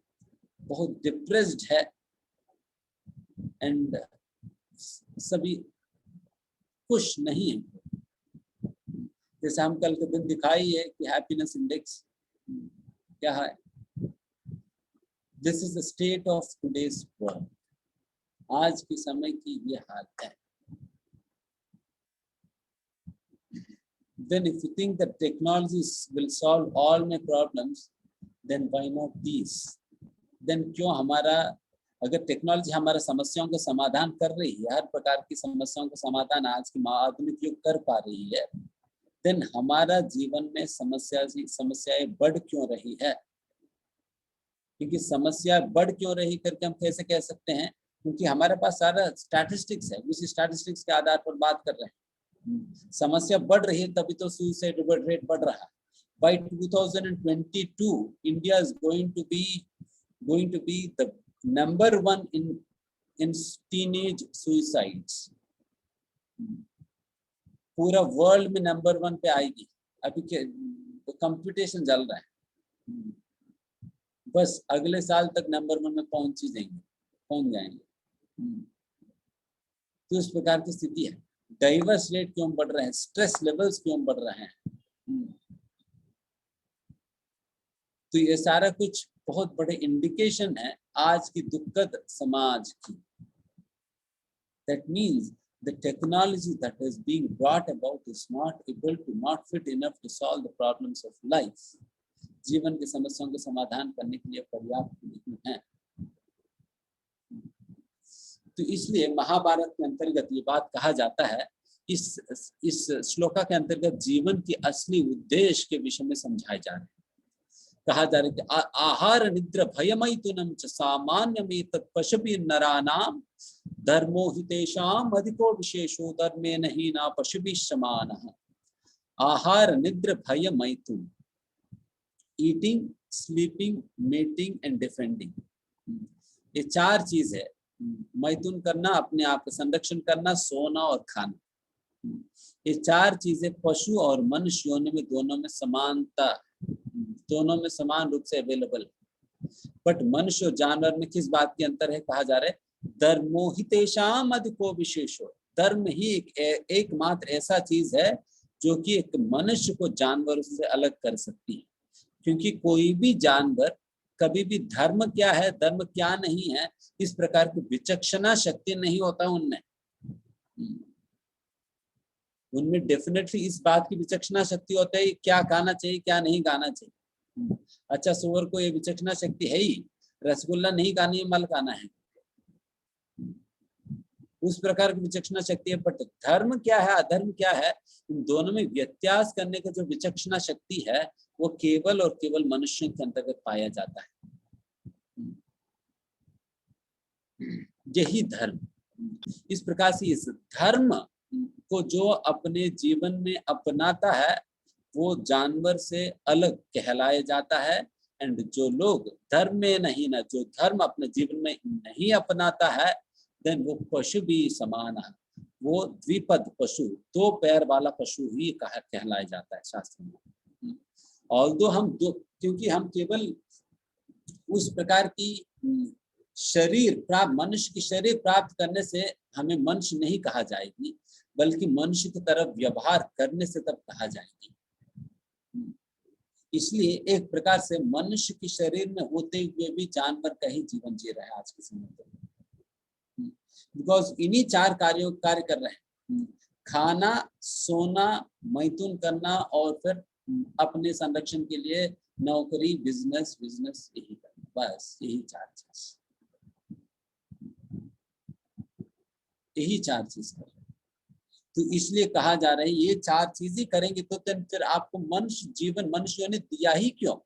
बहुत डिप्रेस्ड है, एंड सभी खुश नहीं है. जैसे हम कल के दिन दिखाई है कि हैप्पीनेस इंडेक्स क्या है. This is the state of today's world. आज के समय की ये हाल है. Then if you think that technologies will solve all my problems, then why not these? Then क्यों हमारा, अगर टेक्नोलॉजी हमारा समस्याओं का समाधान कर रही है, हर प्रकार की समस्याओं का समाधान आज की आधुनिक युग कर पा रही है, देन हमारा जीवन में समस्याएं बढ़ क्यों रही है? क्योंकि समस्या बढ़ क्यों रही करके हम कैसे कह सकते हैं? क्योंकि हमारे पास सारा स्टैटिस्टिक्स है, उसी स्टैटिस्टिक्स के आधार पर बात कर रहे हैं. समस्या बढ़ रही है तभी तो सुसाइड रेट बढ़ रहा है. By 2022, India is going to be the number 1 in teenage suicides. पूरा वर्ल्ड में नंबर 1 पे आएगी. अभी कंपटीशन चल रहा है, बस अगले साल तक नंबर 1 में पहुंच जाएंगे. तो इस प्रकार की स्थिति है. डाइवर्स रेट क्यों बढ़ रहे हैं, स्ट्रेस लेवल्स क्यों बढ़ रहे हैं, तो ये सारा कुछ बहुत बड़े इंडिकेशन है आज की दुखद समाज की. That means the technology that is being brought about is not fit enough to solve the problems of life. जीवन की समस्याओं का समाधान करने के लिए पर्याप्त नहीं है. तो इसलिए महाभारत के अंतर्गत ये बात कहा जाता है, इस श्लोका के अंतर्गत जीवन की असली उद्देश्य के विषय में समझाए जा रहे हैं. कहा जा रहा है आहार निद्र भयमैथुनम च सामान्यमेतत् पशुभिः नराणाम धर्मो हि तेषाम् अधिको विशेषो धर्मेण हीना पशुभिः समानः. आहार निद्र भय मैथुन, eating, sleeping, mating and defending, ये 4 चीज है. मैथुन करना, अपने आप का संरक्षण करना, सोना और खाना, ये 4 चीजें पशु और मनुष्य योनि में दोनों में समानता, दोनों में समान रूप से अवेलेबल. बट मनुष्य और जानवर में किस बात के अंतर है? कहा जा रहा है धर्मो हि तेषाम् अधिको विशेषो. धर्म ही एकमात्र ऐसा चीज है जो कि एक मनुष्य को जानवरों से अलग कर सकती है. क्योंकि कोई भी जानवर कभी भी धर्म क्या है, धर्म क्या नहीं है, इस प्रकार की विचक्षणा शक्ति नहीं होता उनमें. उनमें डेफिनेटली इस बात की विचक्षणा शक्ति होता है क्या खाना चाहिए, क्या नहीं खाना चाहिए. अच्छा, सुअर को ये विचक्षणा शक्ति है ही, रसगुल्ला नहीं खानी है, मल खाना है, उस प्रकार की विचक्षणा शक्ति है. बट धर्म क्या है, अधर्म क्या है, इन दोनों में व्यत्यास करने का जो विचक्षणा शक्ति है वो केवल और केवल मनुष्य के अंतर्गत पाया जाता है. यही धर्म. इस प्रकार से इस धर्म को जो अपने जीवन में अपनाता है वो जानवर से अलग कहलाया जाता है, एंड जो लोग धर्म में नहीं ना, जो धर्म अपने जीवन में नहीं अपनाता है, देन वो पशु भी समान है, वो द्विपद पशु, 2 पैर वाला पशु ही कहलाया जाता है शास्त्र में। ऑल्दो हम दो, क्योंकि हम केवल उस प्रकार की शरीर प्राप्त, मनुष्य की शरीर प्राप्त करने से हमें मनुष्य नहीं कहा जाएगी, बल्कि मनुष्य की तरफ व्यवहार करने से तब कहा जाएगी। इसलिए एक प्रकार से मनुष्य की शरीर में होते हुए भी जानवर का ही जीवन जी रहा है आज के समय में, बिकॉज इन्हीं 4 कार्य कर रहे हैं, खाना, सोना, मैथुन करना और फिर अपने संरक्षण के लिए नौकरी, बिजनेस यही करना, बस यही 4 चीज, यही 4 चीज कर रहे हैं। तो इसलिए कहा जा रहा है ये 4 चीज ही करेंगे तो फिर आपको मनुष्य जीवन मनुष्यों ने दिया ही क्यों?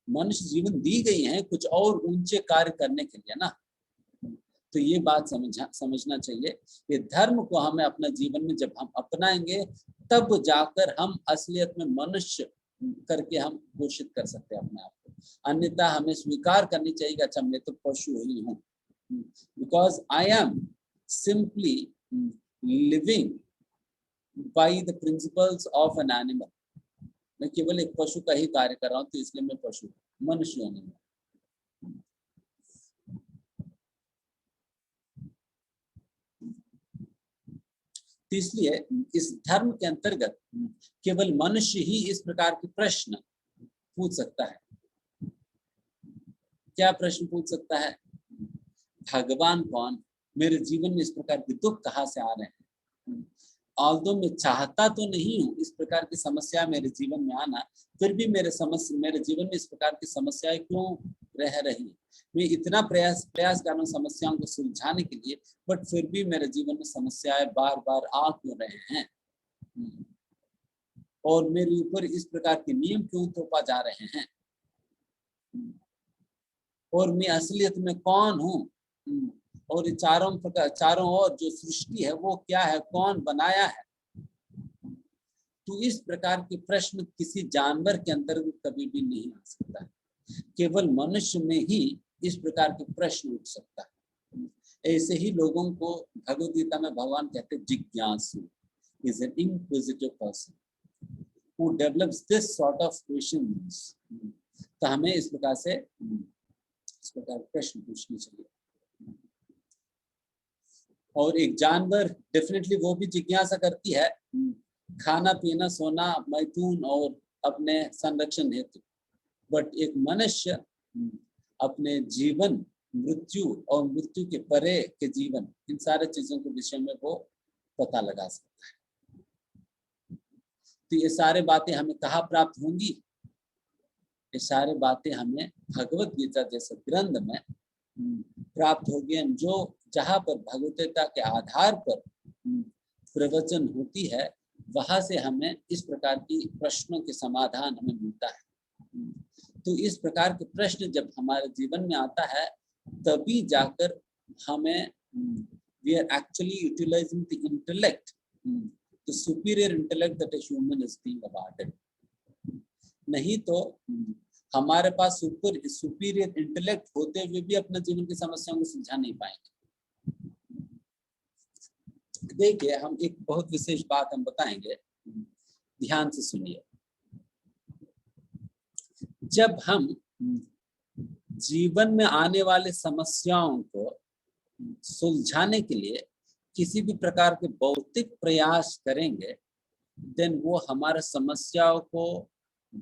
मनुष्य जीवन दी गई है कुछ और ऊंचे कार्य करने के लिए ना। तो ये बात समझना चाहिए कि धर्म को हमें अपना जीवन में जब हम अपनाएंगे तब जाकर हम असलियत में मनुष्य करके हम घोषित कर सकते हैं अपने आप को, अन्यथा हमें स्वीकार करनी चाहिए कि अच्छा मैं तो पशु ही हूँ, because I am simply living by the principles of an animal. मैं केवल एक पशु का ही कार्य कर रहा हूँ, तो इसलिए मैं पशु, मनुष्य नहीं हूँ। तो इसलिए इस धर्म के अंतर्गत केवल मनुष्य ही इस प्रकार के प्रश्न पूछ सकता है। क्या प्रश्न पूछ सकता है? भगवान कौन? मेरे जीवन में इस प्रकार के दुख कहाँ से आ रहे हैं? ऑल्दो मैं चाहता तो नहीं हूँ इस प्रकार की समस्या मेरे जीवन में आना, फिर भी मेरे जीवन में इस प्रकार की समस्याएं क्यों रह रही है? मैं इतना प्रयास कर रहा हूँ समस्याओं को सुलझाने के लिए, बट फिर भी मेरे जीवन में समस्याएं बार बार आ क्यों रहे हैं? और मेरे ऊपर इस प्रकार के नियम क्यों थोपा जा रहे हैं? और मैं असलियत में कौन हूँ? और ये चारों ओर जो सृष्टि है वो क्या है, कौन बनाया है? तो इस प्रकार के प्रश्न किसी जानवर के अंतर्गत कभी भी नहीं आ सकता है, केवल मनुष्य में ही इस प्रकार के प्रश्न उठ सकता है। ऐसे ही लोगों को भगवद गीता में भगवान कहते हैं जिज्ञासु is an inquisitive person who develops this sort of questions. तो हमें इस प्रकार से प्रश्न पूछने चाहिए। और एक जानवर डेफिनेटली वो भी जिज्ञासा करती है, खाना पीना, सोना, मैथुन और अपने संरक्षण हेतु, बट एक मनुष्य अपने जीवन, मृत्यु और मृत्यु के परे के जीवन, इन सारे चीजों के विषय में वो पता लगा सकता है। तो ये सारे बातें हमें कहाँ प्राप्त होंगी? ये सारी बातें हमें भगवत गीता जैसे ग्रंथ में प्राप्त होगी, जो जहाँ पर भगवतता के आधार पर प्रवचन होती है, वहां से हमें इस प्रकार की प्रश्नों के समाधान हमें मिलता है। तो इस प्रकार के प्रश्न जब हमारे जीवन में आता है, तभी जाकर हमें we are actually utilizing the intellect, the superior intellect that a human is being awarded. नहीं तो हमारे पास सुपीरियर इंटेलेक्ट होते हुए भी अपने जीवन की समस्याओं को सुलझा नहीं पाएंगे। देखिए, हम एक बहुत विशेष बात हम बताएंगे, ध्यान से सुनिए। जब हम जीवन में आने वाले समस्याओं को सुलझाने के लिए किसी भी प्रकार के भौतिक प्रयास करेंगे, देन वो हमारे समस्याओं को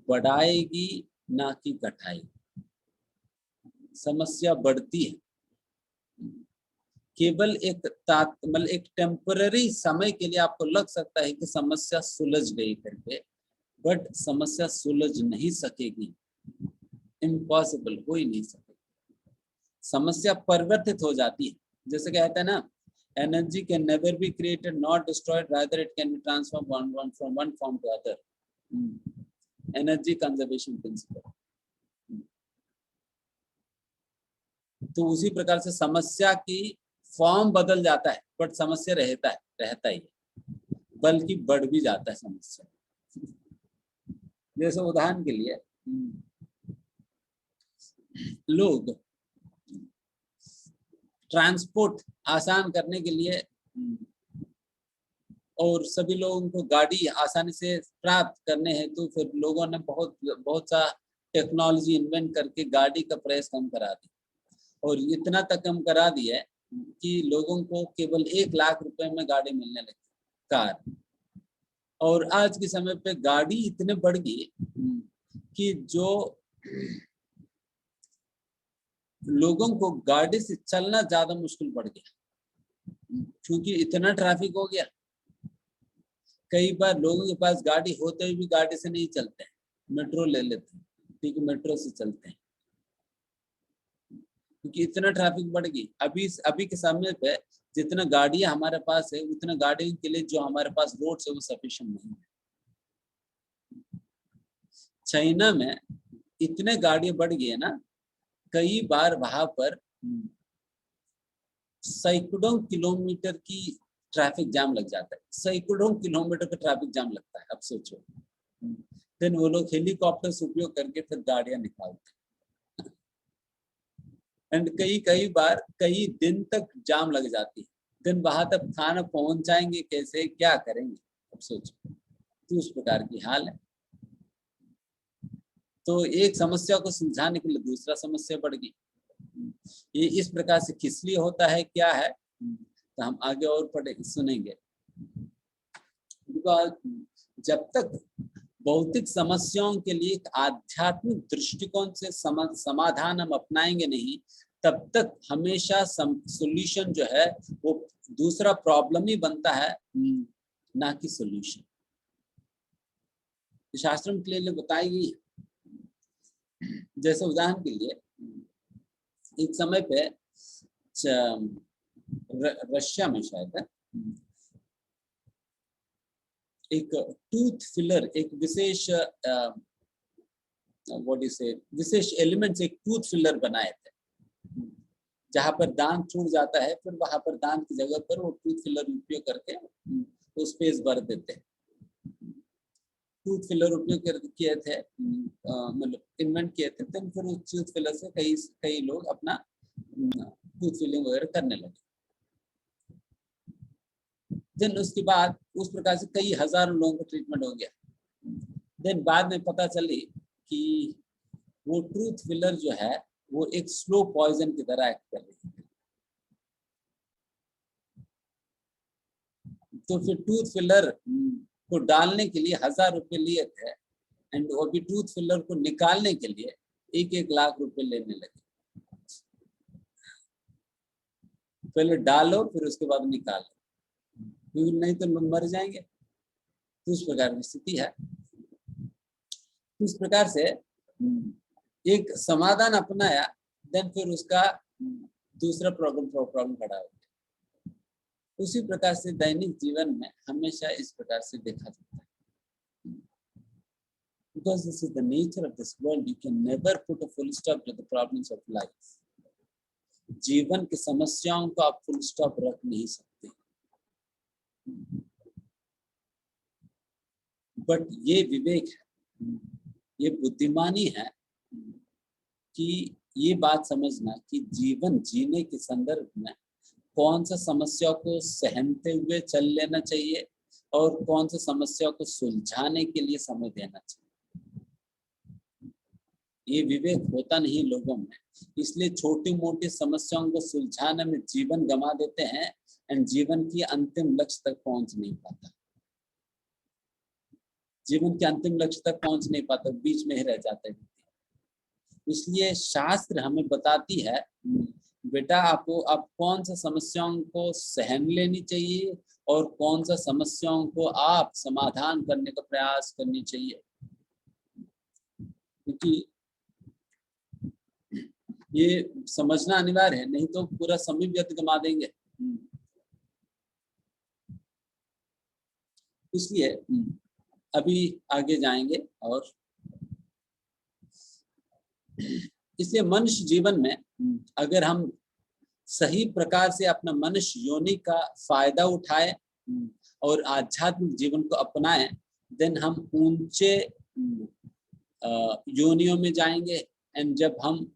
बढ़ाएगी ना कि घटाएगी। समस्या बढ़ती है, केवल एक टेम्पररी समय के लिए आपको लग सकता है कि समस्या सुलझ गई करके, बट समस्या सुलझ नहीं सकेगी, इम्पॉसिबल, हो ही नहीं सकेगी। समस्या परिवर्तित हो जाती है, जैसे कहते हैं ना, energy can never be created not destroyed, rather it can be transform from one form to other. Energy conservation principle. तो उसी प्रकार से समस्या की फॉर्म बदल जाता है, बट समस्या रहता ही है, बल्कि बढ़ भी जाता है समस्या। जैसे उदाहरण के लिए लोग ट्रांसपोर्ट आसान करने के लिए और सभी लोगों को गाड़ी आसानी से प्राप्त करने हेतु फिर लोगों ने बहुत सा टेक्नोलॉजी इन्वेंट करके गाड़ी का प्राइस कम करा दी, और इतना तक कम करा दिया है कि लोगों को केवल 1 लाख रुपए में गाड़ी मिलने लगी, कार। और आज के समय पे गाड़ी इतने बढ़ गई कि जो लोगों को गाड़ी से चलना ज्यादा मुश्किल पड़ गया, क्योंकि इतना ट्रैफिक हो गया। कई बार लोगों के पास गाड़ी होते हुए भी गाड़ी से नहीं चलते हैं, मेट्रो ले लेते हैं, ठीक है, मेट्रो से चलते हैं, क्योंकि इतना ट्रैफिक बढ़ गई। अभी के समय पे जितना गाड़ियां हमारे पास है, उतना गाड़ियों के लिए जो हमारे पास रोड है वो सफिशिएंट नहीं है। चाइना में इतने गाड़ियां बढ़ गई है ना, कई बार वहां पर सैकड़ों किलोमीटर की ट्रैफिक जाम लग जाता है, सैकड़ों किलोमीटर का ट्रैफिक जाम लगता है। अब सोचो, फिर वो लोग हेलीकॉप्टर से उपयोग करके फिर गाड़ियां निकालते हैं, एंड कई बार कई दिन तक जाम लग जाती है। दिन वहां तक खाना पहुंचाएंगे कैसे, क्या करेंगे? अब सोचो, तो उस प्रकार की हाल है। तो एक समस्या को सुलझाने के लिए दूसरा समस्या बढ़ गई। ये इस प्रकार से किस लिए होता है, क्या है, तो हम आगे और पढ़े सुनेंगे। जब तक भौतिक समस्याओं के लिए एक आध्यात्मिक दृष्टिकोण से समाधान हम अपनाएंगे नहीं, तब तक हमेशा सॉल्यूशन जो है वो दूसरा प्रॉब्लम ही बनता है, ना कि सॉल्यूशन। शास्त्र में के लिए बताई गई, जैसे उदाहरण के लिए एक समय पे रशिया में शायद एक टूथ फिलर, एक विशेष विशेष एलिमेंट्स, एक टूथ फिलर बनाए थे, जहां पर दांत छूट जाता है, फिर वहां पर दांत की जगह पर वो टूथ फिलर उपयोग करके वो स्पेस भर देते हैं। टूथ फिलर उपयोग किए थे, मतलब इन्वेंट किए थे, तो फिर उस टूथ फिलर से कई लोग अपना टूथ फिलिंग वगैरह करने लगे। देन उसके बाद उस प्रकार से कई हजारों लोगों का ट्रीटमेंट हो गया। देन बाद में पता चली कि वो टूथ फिलर जो है वो एक स्लो पॉइजन की तरह एक्ट कर रही है। तो फिर टूथ फिलर को डालने के लिए 1000 रुपए लिए थे, एंड अभी टूथ फिलर को निकालने के लिए 1-1 लाख रुपए लेने लगे। पहले डालो फिर उसके बाद निकालो, नहीं तो लोग मर जाएंगे। तो इस प्रकार की स्थिति है। इस प्रकार से एक समाधान अपनाया, देन फिर उसका दूसरा प्रॉब्लम खड़ा हो गया। उसी प्रकार से दैनिक जीवन में हमेशा इस प्रकार से देखा जाता है। Because this is the nature of this world, you can never put a full stop to the problems of life. जीवन की समस्याओं को आप फुल स्टॉप रख नहीं सकते, बट ये विवेक है, ये बुद्धिमानी है कि ये बात समझना कि जीवन जीने के संदर्भ में कौन सा समस्या को सहनते हुए चल लेना चाहिए और कौन सा समस्या को सुलझाने के लिए समय देना चाहिए। ये विवेक होता नहीं लोगों में, इसलिए छोटी मोटी समस्याओं को सुलझाने में जीवन गंवा देते हैं, एंड जीवन की अंतिम लक्ष्य तक पहुंच नहीं पाता। जीवन के अंतिम लक्ष्य तक पहुंच नहीं पाता, बीच में ही रह जाता है। इसलिए शास्त्र हमें बताती है, बेटा आपको आप कौन सा समस्याओं को सहन लेनी चाहिए और कौन सा समस्याओं को आप समाधान करने का प्रयास करनी चाहिए, क्योंकि ये समझना अनिवार्य है, नहीं तो पूरा समय व्यर्थ गंवा देंगे। इसलिए अभी आगे जाएंगे। और इसलिए मनुष्य जीवन में अगर हम सही प्रकार से अपना मनुष्य योनि का फायदा उठाए और आध्यात्मिक जीवन को अपनाएं, देन हम ऊंचे योनियों में जाएंगे, एंड जब हम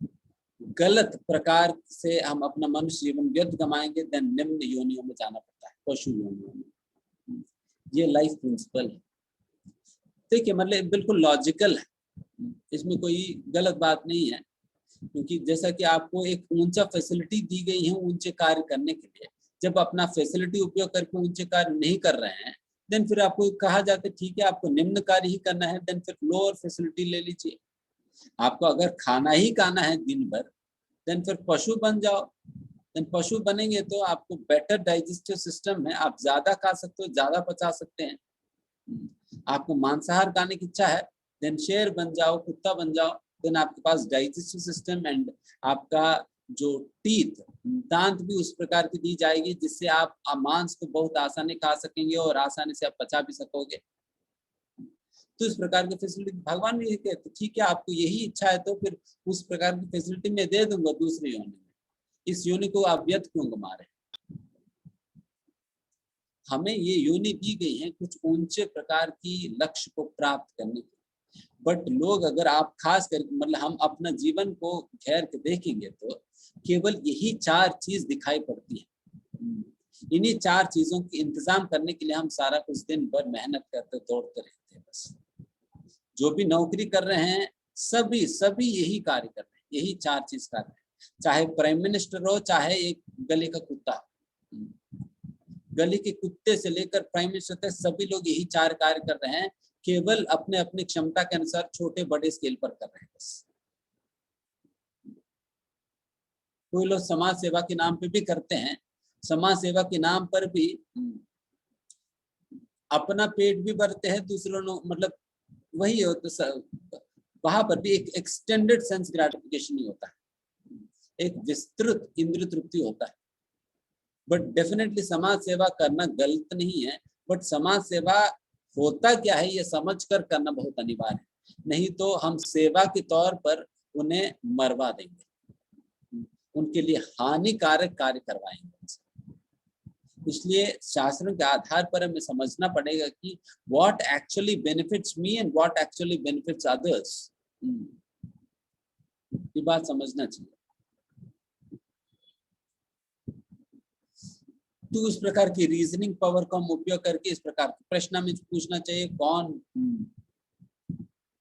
गलत प्रकार से हम अपना मनुष्य जीवन व्यर्थ गमाएंगे, देन निम्न योनियों में जाना पड़ता है, पशु योनियों में। ये लाइफ प्रिंसिपल है। देखिए, मतलब बिल्कुल लॉजिकल है, इसमें कोई गलत बात नहीं है, क्योंकि जैसा कि आपको एक ऊंचा फैसिलिटी दी गई है ऊंचे कार्य करने के लिए, जब अपना फैसिलिटी उपयोग करके ऊंचे कार्य नहीं कर रहे हैं, देन फिर आपको कहा जाता है ठीक है आपको निम्न कार्य ही करना है, देन फिर लोअर फैसिलिटी ले लीजिए। आपको अगर खाना ही खाना है दिन भर, देन फिर पशु बन जाओ। देन पशु बनेंगे तो आपको बेटर डाइजेस्टिव सिस्टम है, आप ज्यादा खा सकते हो, ज्यादा पचा सकते हैं। आपको मांसाहार खाने की इच्छा है, देन शेर बन जाओ, कुत्ता बन जाओ, देन आपके पास डाइजेस्टिव सिस्टम एंड आपका जो टीथ, दांत भी उस प्रकार की दी जाएगी जिससे आप मांस को बहुत आसानी खा सकेंगे और आसानी से आप पचा भी सकोगे। तो इस प्रकार की फैसिलिटी भगवान भी कहते ठीक है आपको यही इच्छा है तो फिर उस प्रकार की फैसिलिटी मैं दे दूंगा दूसरी योनि में, इस योनि को आप व्यर्थ क्यों गमा रहे? हमें ये योनि दी गई है कुछ ऊंचे प्रकार की लक्ष्य को प्राप्त करने के, बट लोग अगर आप खास कर मतलब हम अपना जीवन को घेर के देखेंगे तो केवल यही 4 चीज दिखाई पड़ती है। इन्हीं 4 चीजों की इंतजाम करने के लिए हम सारा कुछ दिन भर मेहनत करते दौड़ते रहते हैं। बस जो भी नौकरी कर रहे हैं सभी यही कार्य कर रहे हैं, यही 4 चीज कर रहे हैं, चाहे प्राइम मिनिस्टर हो, चाहे एक गली का कुत्ता, गली के कुत्ते से लेकर प्राइम मिनिस्टर तक सभी लोग यही 4 कार्य कर रहे हैं, केवल अपने अपनी क्षमता के अनुसार छोटे बड़े स्केल पर कर रहे हैं। बस कोई लोग समाज सेवा के नाम पे भी करते हैं, समाज सेवा के नाम पर भी अपना पेट भी भरते हैं, दूसरों मतलब वही होता, वहां पर भी एक एक्सटेंडेड सेंस ग्रेटिफिकेशन ही होता है, एक विस्तृत इंद्रिय तृप्ति होता है। बट डेफिनेटली समाज सेवा करना गलत नहीं है, बट समाज सेवा होता क्या है ये समझकर करना बहुत अनिवार्य है, नहीं तो हम सेवा के तौर पर उन्हें मरवा देंगे, उनके लिए हानिकारक कार्य करवाएंगे। इसलिए शास्त्रों के आधार पर हमें समझना पड़ेगा कि what actually benefits me and what actually benefits others, ये बात समझना चाहिए। तो इस प्रकार की रीजनिंग पावर का हम उपयोग करके इस प्रकार के प्रश्न हमें पूछना चाहिए, कौन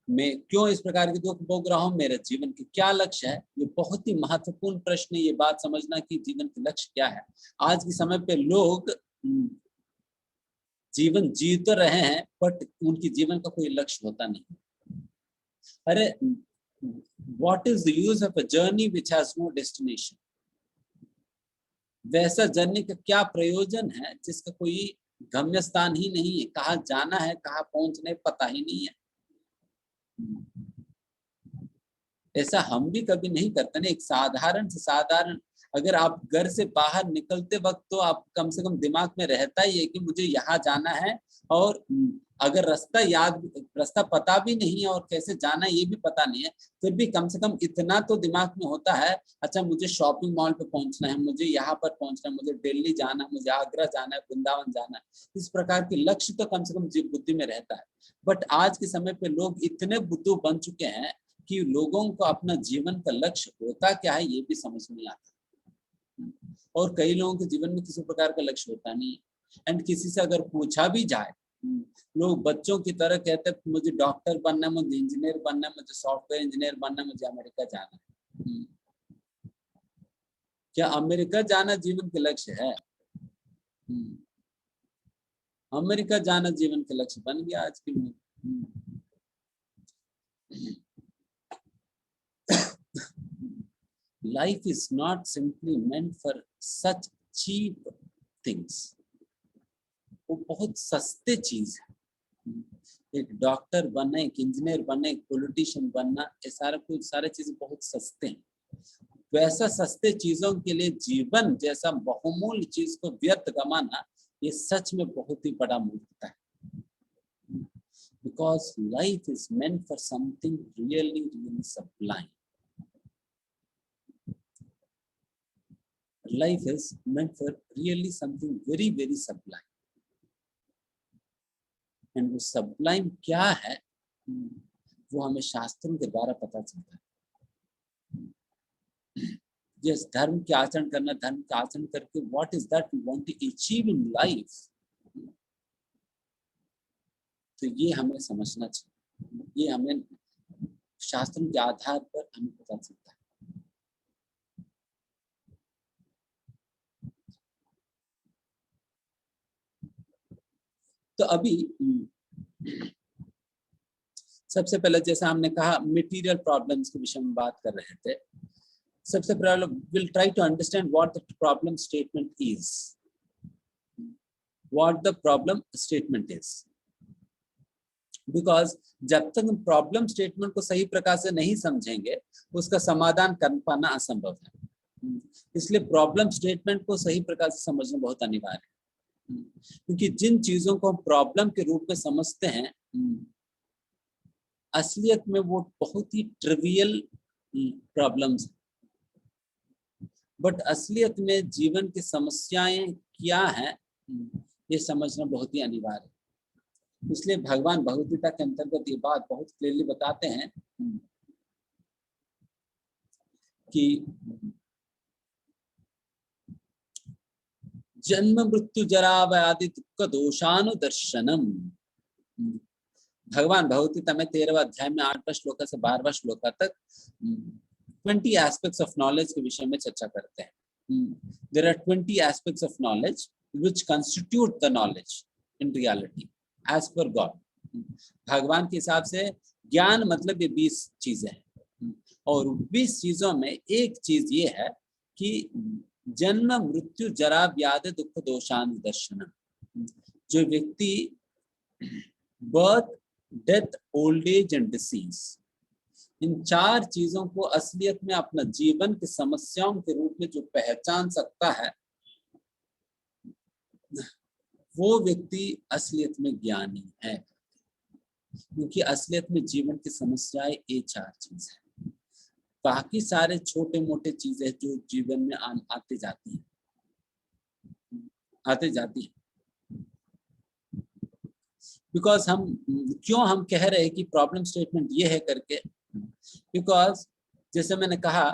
मैं क्यों इस प्रकार के दुख भोग रहा हूं, मेरे जीवन के क्या लक्ष्य है। ये बहुत ही महत्वपूर्ण प्रश्न है, ये बात समझना कि जीवन के लक्ष्य क्या है। आज के समय पे लोग जीवन जी तो रहे हैं बट उनके जीवन का कोई लक्ष्य होता नहीं। अरे what is the use of a journey which has no destination, वैसा जर्नी का क्या प्रयोजन है जिसका कोई गम्य स्थान ही नहीं है, कहाँ जाना है कहाँ पहुंचने पता ही नहीं है। ऐसा हम भी कभी नहीं करते ना। एक साधारण से साधारण, अगर आप घर से बाहर निकलते वक्त तो आप कम से कम दिमाग में रहता ही है कि मुझे यहाँ जाना है, और अगर रास्ता पता भी नहीं है और कैसे जाना है ये भी पता नहीं है, फिर भी कम से कम इतना तो दिमाग में होता है, अच्छा मुझे शॉपिंग मॉल पे पहुंचना है, मुझे यहाँ पर पहुंचना है, मुझे दिल्ली जाना है, मुझे आगरा जाना है, वृंदावन जाना है। इस प्रकार के लक्ष्य तो कम से कम बुद्धि में रहता है। बट आज के समय पे लोग इतने बुद्धू बन चुके हैं कि लोगों को अपना जीवन का लक्ष्य होता क्या है ये भी समझ नहीं आता, और कई लोगों के जीवन में किसी प्रकार का लक्ष्य होता नहीं। एंड किसी से अगर पूछा भी जाए, लोग बच्चों की तरह कहते हैं मुझे डॉक्टर बनना है, मुझे इंजीनियर बनना है, मुझे सॉफ्टवेयर इंजीनियर बनना है, मुझे अमेरिका जाना है। क्या अमेरिका जाना जीवन के लक्ष्य है? अमेरिका जाना जीवन के लक्ष्य बन गया आज की में। Life is not simply meant for such cheap things. वो बहुत सस्ते चीज है। एक डॉक्टर बनना, एक इंजीनियर बनना, एक पॉलिटिशियन बनना, ये सारे चीजें बहुत सस्ते हैं। वैसा सस्ते चीजों के लिए जीवन जैसा बहुमूल्य चीज को व्यर्थ गमाना, ये सच में बहुत ही बड़ा मूर्खता है। Because life is meant for something really sublime. Life is meant for really something very sublime. And वो sublime क्या है? वो हमें शास्त्रों के द्वारा पता चलता है। जिस धर्म के आचरण करना, धर्म के आचरण करके what is that we want to achieve in life, तो ये हमें समझना चाहिए। ये हमें शास्त्रों के आधार पर हमें पता चलता है। तो अभी सबसे पहले जैसा हमने कहा मटेरियल प्रॉब्लम्स के विषय में बात कर रहे थे। सबसे पहले will try to understand what the problem statement is, what the problem statement is, because जब तक हम प्रॉब्लम स्टेटमेंट को सही प्रकार से नहीं समझेंगे उसका समाधान कर पाना असंभव है। इसलिए प्रॉब्लम स्टेटमेंट को सही प्रकार से समझना बहुत अनिवार्य है, क्योंकि जिन चीजों को हम प्रॉब्लम के रूप में समझते हैं असलियत में वो बहुत ही ट्रिवियल प्रॉब्लम्स, बट असलियत में जीवन की समस्याएं क्या हैं ये समझना बहुत ही अनिवार्य है। इसलिए भगवान भगवद गीता के अंतर्गत ये बात बहुत क्लियरली बताते हैं कि जन्म मृत्यु जरा व्याधि दुख दोषानुदर्शनम। भगवान भगवद गीता में 13वें अध्याय में 8वें श्लोक से 12वें श्लोक तक 20 एस्पेक्ट्स ऑफ नॉलेज के विषय में चर्चा करते हैं। There are 20 aspects of knowledge which constitute the knowledge in reality as per God. भगवान के हिसाब से ज्ञान मतलब ये 20 चीजें हैं, और 20 चीजों में एक चीज ये है कि जन्म मृत्यु जरा व्याधि दुख दोषानुदर्शनम। जो व्यक्ति birth death old age and disease, इन 4 चीजों को असलियत में अपना जीवन की समस्याओं के रूप में जो पहचान सकता है वो व्यक्ति असलियत में ज्ञानी है, क्योंकि असलियत में जीवन की समस्याएं ये 4 चीज है। बाकी सारे छोटे मोटे चीजें जो जीवन में आते जाती है। बिकॉज हम क्यों हम कह रहे हैं कि प्रॉब्लम स्टेटमेंट ये है करके, बिकॉज जैसे मैंने कहा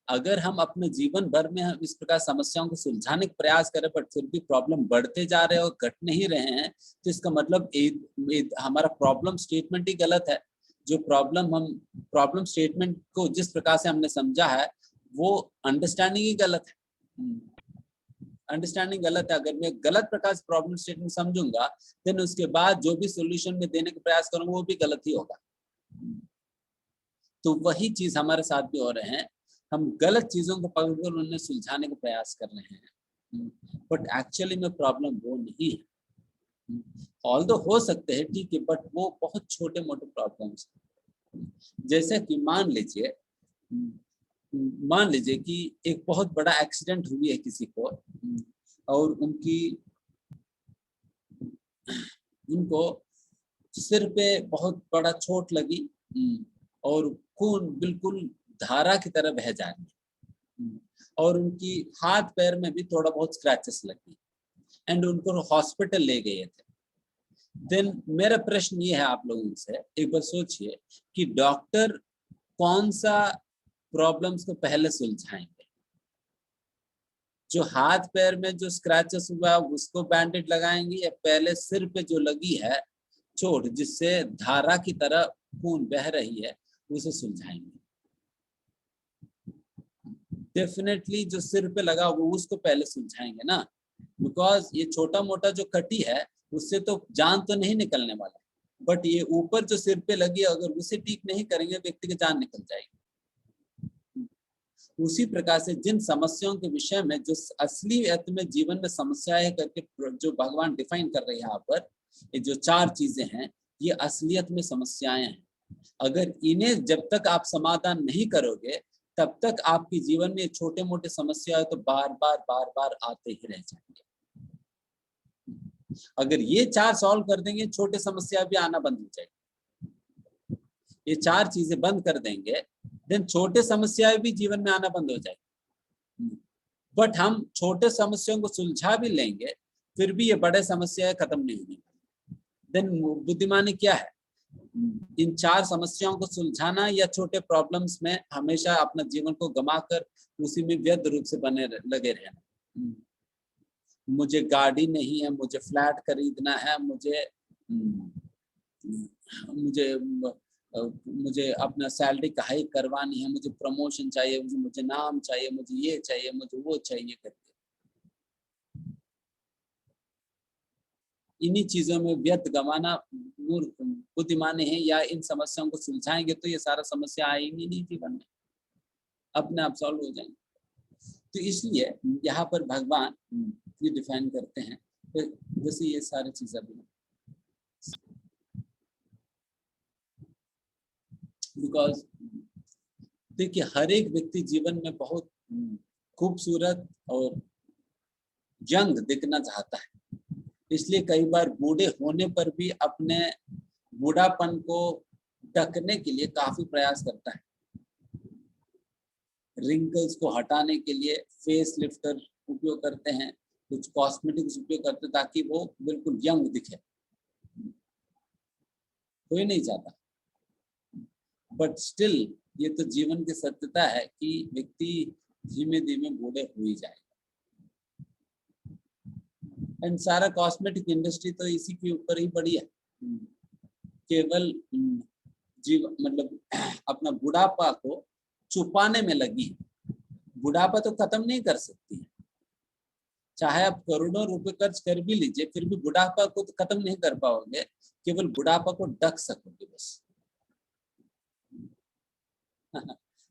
अगर हम अपने जीवन भर में हम इस प्रकार समस्याओं को सुलझाने का प्रयास करें पर फिर भी प्रॉब्लम बढ़ते जा रहे हैं और घट नहीं रहे हैं, तो इसका मतलब हमारा प्रॉब्लम स्टेटमेंट ही गलत है। जो प्रॉब्लम स्टेटमेंट को जिस प्रकार से हमने समझा है वो अंडरस्टैंडिंग ही गलत है। अंडरस्टैंडिंग गलत है। अगर मैं गलत प्रकार से प्रॉब्लम स्टेटमेंट समझूंगा देन उसके बाद जो भी सॉल्यूशन में देने का प्रयास करूंगा वो भी गलत ही होगा। तो वही चीज हमारे साथ भी हो रहे हैं, हम गलत चीजों को पकड़कर उन्हें सुलझाने का प्रयास कर रहे हैं, बट एक्चुअली में प्रॉब्लम वो नहीं है। ऑल्दो हो सकते हैं ठीक है, बट वो बहुत छोटे मोटे प्रॉब्लम्स हैं। जैसे कि मान लीजिए कि एक बहुत बड़ा एक्सीडेंट हुई है किसी को और उनको सिर पे बहुत बड़ा चोट लगी और खून बिल्कुल धारा की तरह बह जा रही है और उनकी हाथ पैर में भी थोड़ा बहुत स्क्रैचेस लगी एंड उनको हॉस्पिटल ले गए थे। देन मेरा प्रश्न ये है आप लोगों से, एक बार सोचिए कि डॉक्टर कौन सा प्रॉब्लम्स को पहले सुलझाएंगे? जो हाथ पैर में जो स्क्रैचेस हुआ उसको बैंडेज लगाएंगे या पहले सिर पे जो लगी है चोट जिससे धारा की तरह खून बह रही है उसे सुलझाएंगे? डेफिनेटली जो सिर पे लगा वो उसको पहले सुलझाएंगे ना, बिकॉज ये छोटा मोटा जो कटी है उससे तो जान तो नहीं निकलने वाला, बट ये ऊपर जो सिर पे लगी अगर उसे ठीक नहीं करेंगे व्यक्ति की जान निकल जाएगी। उसी प्रकार से जिन समस्याओं के विषय में जो असलियत में जीवन में समस्याएं करके जो भगवान डिफाइन कर रहे हैं यहाँ पर, ये जो 4 चीजें हैं ये असलियत में समस्याएं हैं। अगर इन्हें जब तक आप समाधान नहीं करोगे तब तक आपके जीवन में छोटे मोटे समस्याएं तो बार बार आते ही रह जाएंगे। अगर ये 4 सॉल्व कर देंगे छोटे समस्या भी आना बंद हो जाएगी। ये 4 चीजें बंद कर देंगे देन छोटे समस्याएं भी जीवन में आना बंद हो जाएगी। बट हम छोटे समस्याओं को सुलझा भी लेंगे फिर भी ये बड़े समस्याएं खत्म नहीं होंगी। देन बुद्धिमानी क्या है? इन 4 समस्याओं को सुलझाना या छोटे प्रॉब्लम्स में हमेशा अपना जीवन को गंवाकर उसी में व्यर्थ रूप से बने लगे रहना। मुझे गाड़ी नहीं है, मुझे फ्लैट खरीदना है, मुझे अपना सैलरी का हाइक करवानी है, मुझे प्रमोशन चाहिए, मुझे नाम चाहिए, मुझे ये चाहिए, मुझे वो चाहिए करके इन्हीं चीजों में व्यर्थ गंवाना बुद्धिमानी है। या इन समस्याओं को सुलझाएंगे तो ये सारा समस्या आएंगी नहीं जीवन में, अपने आप सॉल्व हो जाएंगे। तो इसलिए यहाँ पर भगवान ये डिफाइन करते हैं जैसे ये सारी चीजें भी, बिकॉज देखिए हर एक व्यक्ति जीवन में बहुत खूबसूरत और यंग दिखना चाहता है, इसलिए कई बार बूढ़े होने पर भी अपने बूढ़ापन को ढकने के लिए काफी प्रयास करता है। रिंकल्स को हटाने के लिए फेस लिफ्टर उपयोग करते हैं, कुछ कॉस्मेटिक्स उपयोग करते हैं ताकि वो बिल्कुल यंग दिखे। कोई नहीं चाहता, बट स्टिल ये तो जीवन की सत्यता है कि व्यक्ति धीमे धीमे बूढ़े हो ही जाएगा। एंड सारा कॉस्मेटिक इंडस्ट्री तो इसी के ऊपर ही बड़ी है, केवल मतलब अपना बुढ़ापा को छुपाने में लगी है। बुढ़ापा तो खत्म नहीं कर सकती है, चाहे आप करोड़ों रुपए खर्च कर भी लीजिए फिर भी बुढ़ापा को तो खत्म नहीं कर पाओगे, केवल बुढ़ापा को ढक सकोगे बस।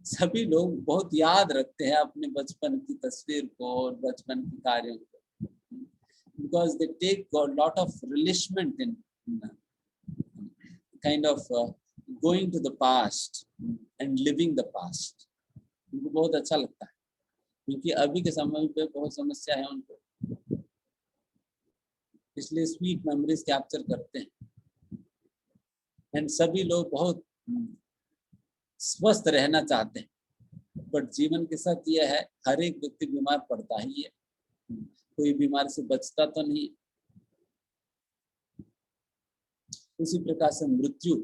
सभी लोग बहुत याद रखते हैं अपने बचपन की तस्वीर को और बचपन के कार्यों को, because they take a lot of relishment in kind of going to the past and living the past। उनको बहुत अच्छा लगता है क्योंकि अभी के समय पे बहुत समस्या है उनको, इसलिए स्वीट मेमोरीज कैप्चर करते हैं। एंड सभी लोग बहुत स्वस्थ रहना चाहते हैं, बट जीवन के साथ यह है हर एक व्यक्ति बीमार पड़ता ही है, कोई बीमारी से बचता तो नहीं। उसी प्रकार से मृत्यु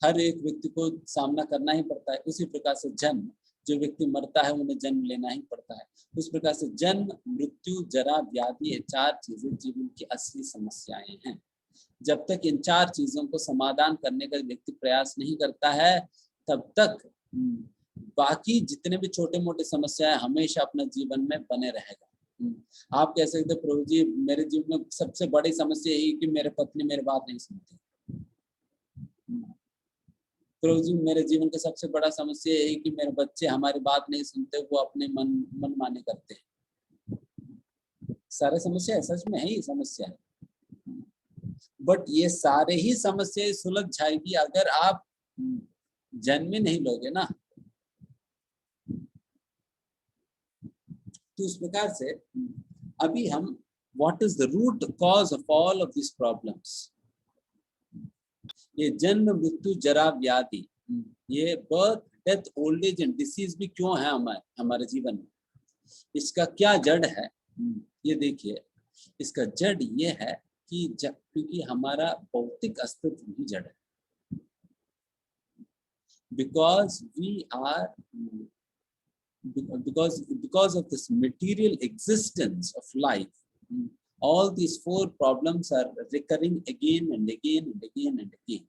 हर एक व्यक्ति को सामना करना ही पड़ता है, उसी प्रकार से जन्म, जो व्यक्ति मरता है उन्हें जन्म लेना ही पड़ता है। उस प्रकार से जन्म, मृत्यु, जरा, व्याधि, ये 4 चीजें जीवन की असली समस्याएं हैं। जब तक इन 4 चीजों को समाधान करने का व्यक्ति प्रयास नहीं करता है तब तक बाकी जितने भी छोटे मोटे समस्याएं हमेशा अपने जीवन में बने रहेगा। आप कह सकते प्रभु जी मेरे जीवन में सबसे बड़ी समस्या यही कि मेरे पत्नी मेरी बात नहीं सुनती। प्रभु जी मेरे जीवन का सबसे बड़ा समस्या यही कि मेरे बच्चे हमारी बात नहीं सुनते, वो अपने मन माने करते हैं। सारे समस्या सच में है ही समस्या है, बट ये सारे ही समस्याएं सुलझ जाएगी अगर आप जन्म नहीं लोगे ना। तो उस प्रकार से अभी हम what is the root cause of all of this problems, ये जन्म, मृत्यु, जरा, व्याधि, ये birth, death, old age and disease भी क्यों है हमारे जीवन में, इसका क्या जड़ है? ये देखिए, इसका जड़ ये है कि क्योंकि हमारा भौतिक अस्तित्व ही जड़ है। because of this material existence of life, all these 4 problems are recurring again and again and again and again।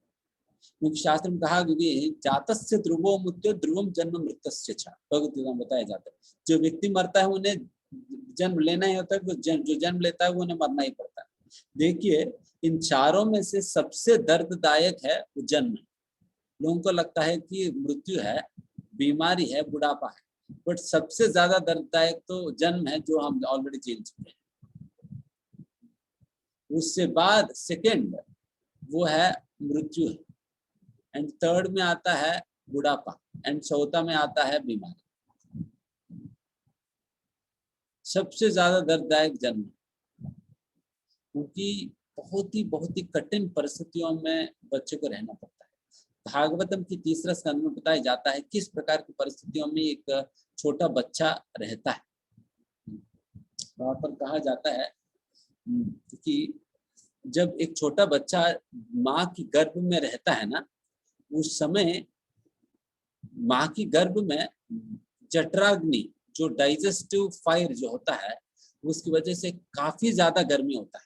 क्योंकि शास्त्र में कहा गया है जातस्य ध्रुवो मृत्यु ध्रुवम जन्म मृतस्य च, भगवद्गीता में बताया जाता है जो व्यक्ति मरता है उन्हें जन्म लेना ही होता है, जो जन्म लेता है वो उन्हें मरना ही पड़ता है। देखिए इन चारों में से सबसे दर्ददायक है वो जन्म। लोगों को लगता है कि मृत्यु है, बीमारी है, बुढ़ापा है, बट सबसे ज्यादा दर्ददायक तो जन्म है जो हम ऑलरेडी झेल चुके हैं। उससे बाद सेकंड वो है मृत्यु है, एंड थर्ड में आता है बुढ़ापा, एंड चौथा में आता है बीमारी। सबसे ज्यादा दर्ददायक जन्म, क्योंकि बहुत ही कठिन परिस्थितियों में बच्चे को रहना पड़ता है। भागवतम की 3रा स्कंद में बताया जाता है किस प्रकार की परिस्थितियों में एक छोटा बच्चा रहता है। वहां पर कहा जाता है कि जब एक छोटा बच्चा माँ की गर्भ में रहता है ना, उस समय माँ की गर्भ में जठराग्नि, जो डाइजेस्टिव फायर जो होता है, उसकी वजह से काफी ज्यादा गर्मी होता है,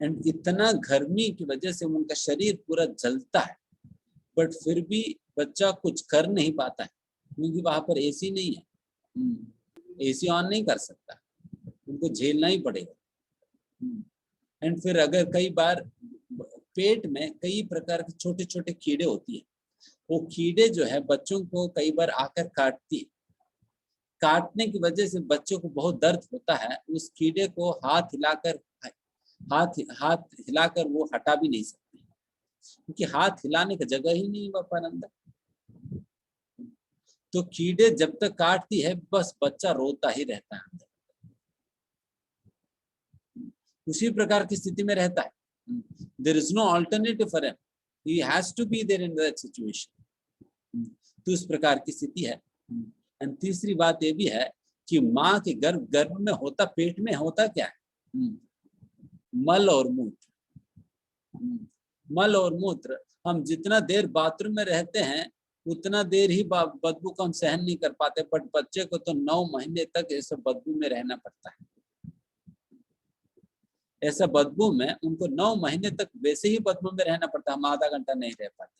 एंड इतना गर्मी की वजह से उनका शरीर पूरा जलता है, बट फिर भी बच्चा कुछ कर नहीं पाता है क्योंकि वहां पर एसी नहीं है, एसी ऑन नहीं कर सकता, उनको झेलना ही पड़ेगा। एंड फिर अगर कई बार पेट में कई प्रकार के छोटे छोटे कीड़े होती है, वो कीड़े जो है बच्चों को कई बार आकर काटती है, काटने की वजह से बच्चों को बहुत दर्द होता है, उस कीड़े को हाथ हिलाकर वो हटा भी नहीं सकते क्योंकि हाथ हिलाने का जगह ही नहीं वहाँ पर अंदर। तो कीड़े जब तक काटती है बस बच्चा रोता ही रहता है अंदर, उसी प्रकार की स्थिति में रहता है। There is no alternative for him, he has to be there in that situation. तो इस प्रकार की स्थिति है। एंड तीसरी बात ये भी है कि माँ के गर्भ में होता, पेट में होता क्या है, मल और मूत्र। मल और मूत्र, हम जितना देर बाथरूम में रहते हैं उतना देर ही बदबू को हम सहन नहीं कर पाते, बट बच्चे को तो 9 महीने तक ऐसे बदबू में रहना पड़ता है। ऐसा बदबू में उनको 9 महीने तक वैसे ही बदबू में रहना पड़ता है, हम आधा घंटा नहीं रह पाते।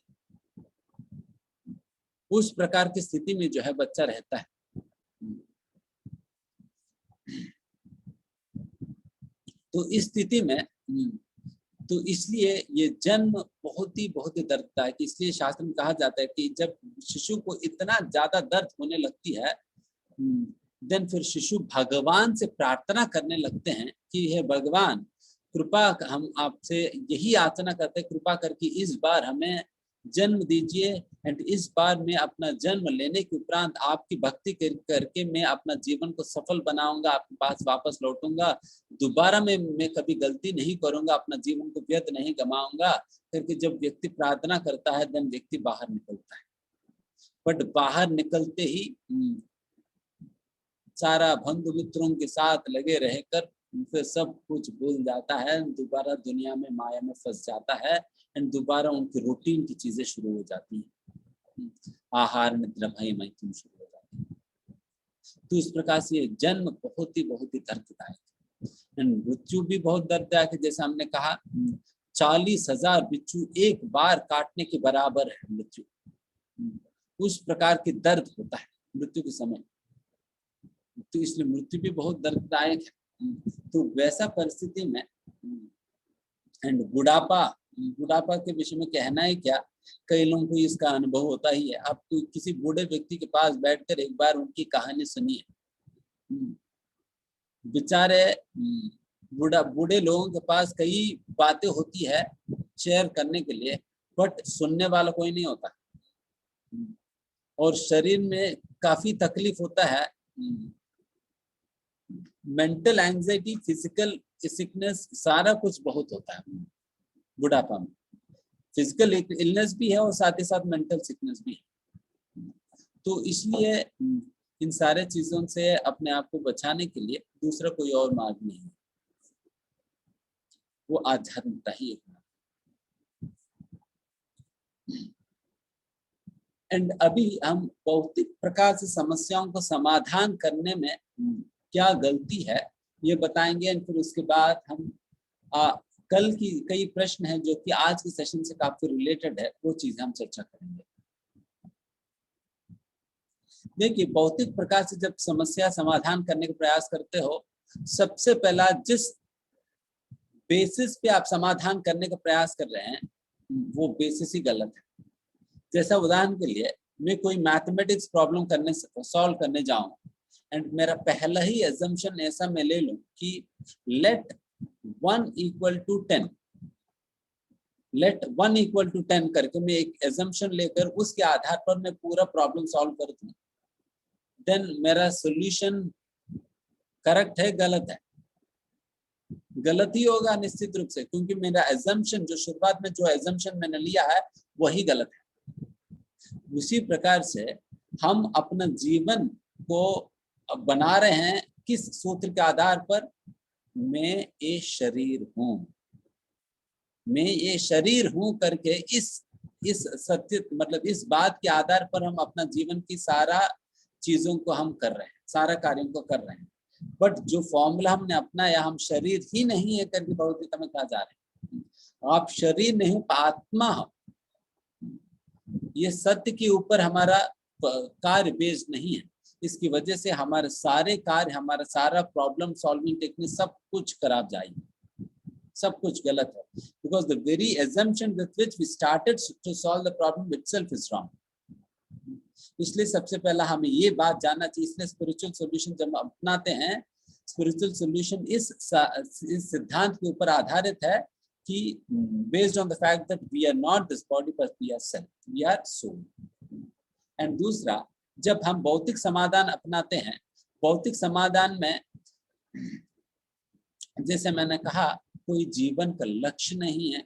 उस प्रकार की स्थिति में जो है बच्चा रहता है। तो इस स्थिति में तो इसलिए ये जन्म बहुत ही दर्ददायक, इसलिए शास्त्र में कहा जाता है कि जब शिशु को इतना ज्यादा दर्द होने लगती है, देन फिर शिशु भगवान से प्रार्थना करने लगते हैं कि हे भगवान, कृपा, हम आपसे यही याचना करते हैं, कृपा करके इस बार हमें जन्म दीजिए, एंड इस बार मैं अपना जन्म लेने के उपरांत आपकी भक्ति करके मैं अपना जीवन को सफल बनाऊंगा, आपके पास वापस लौटूंगा, दोबारा मैं कभी गलती नहीं करूंगा, अपना जीवन को व्यर्थ नहीं गमाऊंगा करके जब व्यक्ति प्रार्थना करता है, देन व्यक्ति बाहर निकलता है। बट बाहर निकलते ही सारा बंधु मित्रों के साथ लगे रहकर फिर सब कुछ भूल जाता है, दोबारा दुनिया में माया में फंस जाता है, एंड दोबारा उनकी रूटीन की चीजें शुरू हो जाती हैं, आहार निद्रा भय मैथुन शुरू हो जाती है। तो इस प्रकार से जन्म बहुत ही दर्ददायक है, मृत्यु भी बहुत दर्ददायक है। जैसे हमने कहा 40,000 बिच्छू एक बार काटने के बराबर है मृत्यु, उस प्रकार की दर्द होता है मृत्यु के समय, तो इसलिए मृत्यु भी बहुत दर्ददायक है। तो वैसा परिस्थिति में एंड बुढ़ापा के विषय में कहना है क्या, कई लोगों को इसका अनुभव होता ही है। आप तो किसी बूढ़े व्यक्ति के पास बैठकर एक बार उनकी कहानी सुनिए, बेचारे बूढ़े लोगों के पास कई बातें होती है शेयर करने के लिए, बट सुनने वाला कोई नहीं होता, और शरीर में काफी तकलीफ होता है, मेंटल एंजाइटी, फिजिकल सिकनेस, सारा कुछ बहुत होता है बुढ़ापा में। फिजिकल इलनेस भी है और साथ ही साथ मेंटल सिकनेस भी है। तो इसलिए इन सारे चीजों से अपने आप को बचाने के लिए दूसरा कोई और मार्ग नहीं है, वो आध्यात्मिकता ही एक मार्ग। एंड अभी हम भौतिक प्रकार से समस्याओं को समाधान करने में क्या गलती है ये बताएंगे, एंड फिर उसके बाद हम कल की कई प्रश्न हैं जो कि आज के सेशन से काफी रिलेटेड है, वो चीजें हम चर्चा करेंगे। देखिए, भौतिक प्रकार से जब समस्या समाधान करने का प्रयास करते हो, सबसे पहला जिस बेसिस पे आप समाधान करने का प्रयास कर रहे हैं वो बेसिस ही गलत है। जैसा उदाहरण के लिए मैं कोई मैथमेटिक्स प्रॉब्लम सॉल्व करने जाऊं, एंड मेरा पहला ही एजम्पशन ऐसा मैं ले लूं कि लेट 1 = 10, लेट 1 = 10 करके मैं एक एजम्पशन लेकर उसके आधार पर मैं पूरा प्रॉब्लम सॉल्व कर दूं, देन मेरा सॉल्यूशन करेक्ट है गलत है? गलत ही होगा निश्चित रूप से, क्योंकि मेरा एजम्पशन जो शुरुआत में जो एजम्पशन मैंने लिया है वही गलत है। उसी प्रकार से हम अपना जीवन को बना रहे हैं किस सूत्र के आधार पर, मैं ये शरीर हूँ, मैं ये शरीर हूँ करके इस सत्य मतलब इस बात के आधार पर हम अपना जीवन की सारा चीजों को हम कर रहे हैं, सारा कार्यों को कर रहे हैं। बट जो फॉर्मूला हमने अपनाया, हम शरीर ही नहीं है करके भगवद्गीता में कहा जा रहा है, आप शरीर नहीं आत्मा हो। ये सत्य के ऊपर हमारा कार्य बेस्ड नहीं है, इसकी वजह से हमारे सारे कार्य, हमारा सारा प्रॉब्लम सॉल्विंग टेक्निक सब कुछ खराब जाएगी, सब कुछ गलत है, because the very assumption with which we started to solve the problem itself is wrong. इसलिए सबसे पहला हमें ये बात जानना चाहिए, इसलिए स्पिरिचुअल सॉल्यूशन जब हम अपनाते हैं, स्पिरिचुअल सॉल्यूशन इस सिद्धांत के ऊपर आधारित है कि based on the fact that we are not this body but we are self, we are soul. And दूसरा, जब हम भौतिक समाधान अपनाते हैं, भौतिक समाधान में जैसे मैंने कहा कोई जीवन का लक्ष्य नहीं है,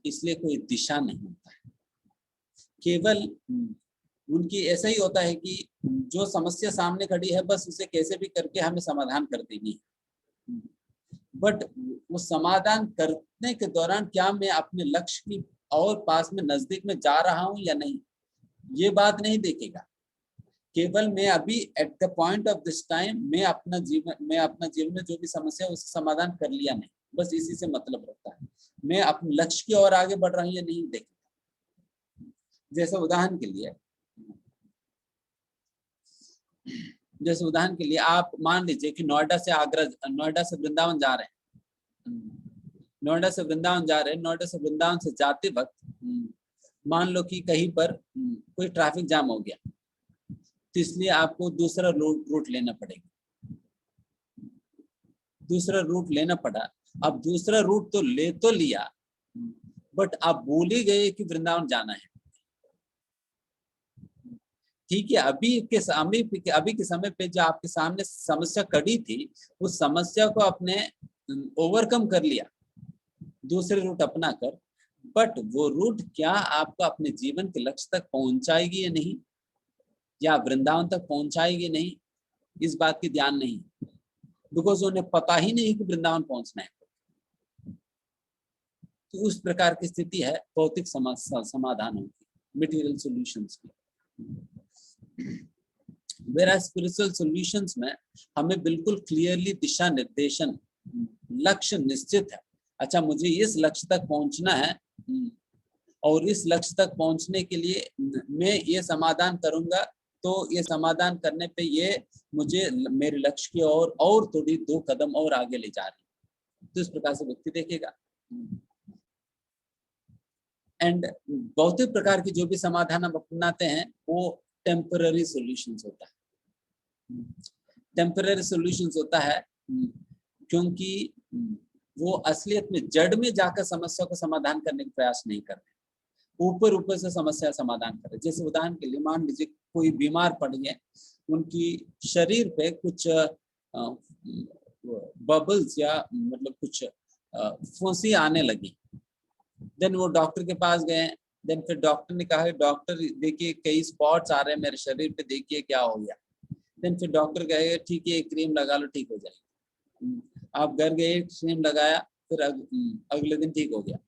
इसलिए कोई दिशा नहीं होता है, केवल उनकी ऐसा ही होता है कि जो समस्या सामने खड़ी है बस उसे कैसे भी करके हमें समाधान कर देनी है। बट वो समाधान करने के दौरान क्या मैं अपने लक्ष्य की और पास में नजदीक में जा रहा हूं या नहीं, ये बात नहीं देखेगा। केवल मैं अभी at the point of this time मैं अपना जीवन में जो भी समस्या है उसका समाधान कर लिया नहीं, बस इसी से मतलब रखता है, मैं अपने लक्ष्य की ओर आगे बढ़ रहा हूं या नहीं देखेगा। जैसे उदाहरण के लिए आप मान लीजिए कि नोएडा से वृंदावन जा रहे हैं, नोएडा से वृंदावन से जाते वक्त मान लो कि कहीं पर कोई ट्रैफिक जाम हो गया, तो इसलिए आपको दूसरा रूट लेना पड़ेगा, दूसरा रूट लेना पड़ा। अब दूसरा रूट तो लिया, बट आप भूल ही गए कि वृंदावन जाना है। ठीक है, अभी के समय पे जो आपके सामने समस्या खड़ी थी, उस समस्या को आपने ओवरकम कर लिया दूसरे रूट अपना कर, बट वो रूट क्या आपको अपने जीवन के लक्ष्य तक पहुंचाएगी या नहीं, या वृंदावन तक पहुंचाएगी नहीं, इस बात की ध्यान नहीं, बिकॉज उन्हें पता ही नहीं कि वृंदावन पहुंचना है। तो उस प्रकार की स्थिति है भौतिक समाधानों की, मटेरियल सॉल्यूशंस की। Whereas स्पिरिचुअल सॉल्यूशंस में हमें बिल्कुल क्लियरली दिशा निर्देशन, लक्ष्य निश्चित है, अच्छा मुझे इस लक्ष्य तक पहुंचना है और इस लक्ष्य तक पहुंचने के लिए मैं ये समाधान करूंगा, तो ये समाधान करने पे ये मुझे मेरे लक्ष्य की ओर और थोड़ी 2 कदम और आगे ले जा रही है। तो इस प्रकार से व्यक्ति देखेगा। एंड भौतिक प्रकार की जो भी समाधान हम अपनाते हैं वो टेम्पररी सॉल्यूशंस होता है, टेम्पररी सॉल्यूशंस होता है क्योंकि वो असलियत में जड़ में जाकर समस्या को समाधान करने का प्रयास नहीं कर रहे, ऊपर से समस्या समाधान कर रहे। जैसे उदाहरण के लिए मान लीजिए कोई बीमार पड़ी है, उनकी शरीर पे कुछ बबल्स या मतलब कुछ फुंसी आने लगी, देन वो डॉक्टर के पास गए, देन फिर डॉक्टर ने कहा डॉक्टर देखिए कई स्पॉट्स आ रहे हैं मेरे शरीर पे, देखिए क्या हो गया। देन फिर डॉक्टर कहेगा ठीक है क्रीम लगा लो ठीक हो जाएगी। आप घर गए, क्रीम लगाया, फिर अगले दिन ठीक हो गया,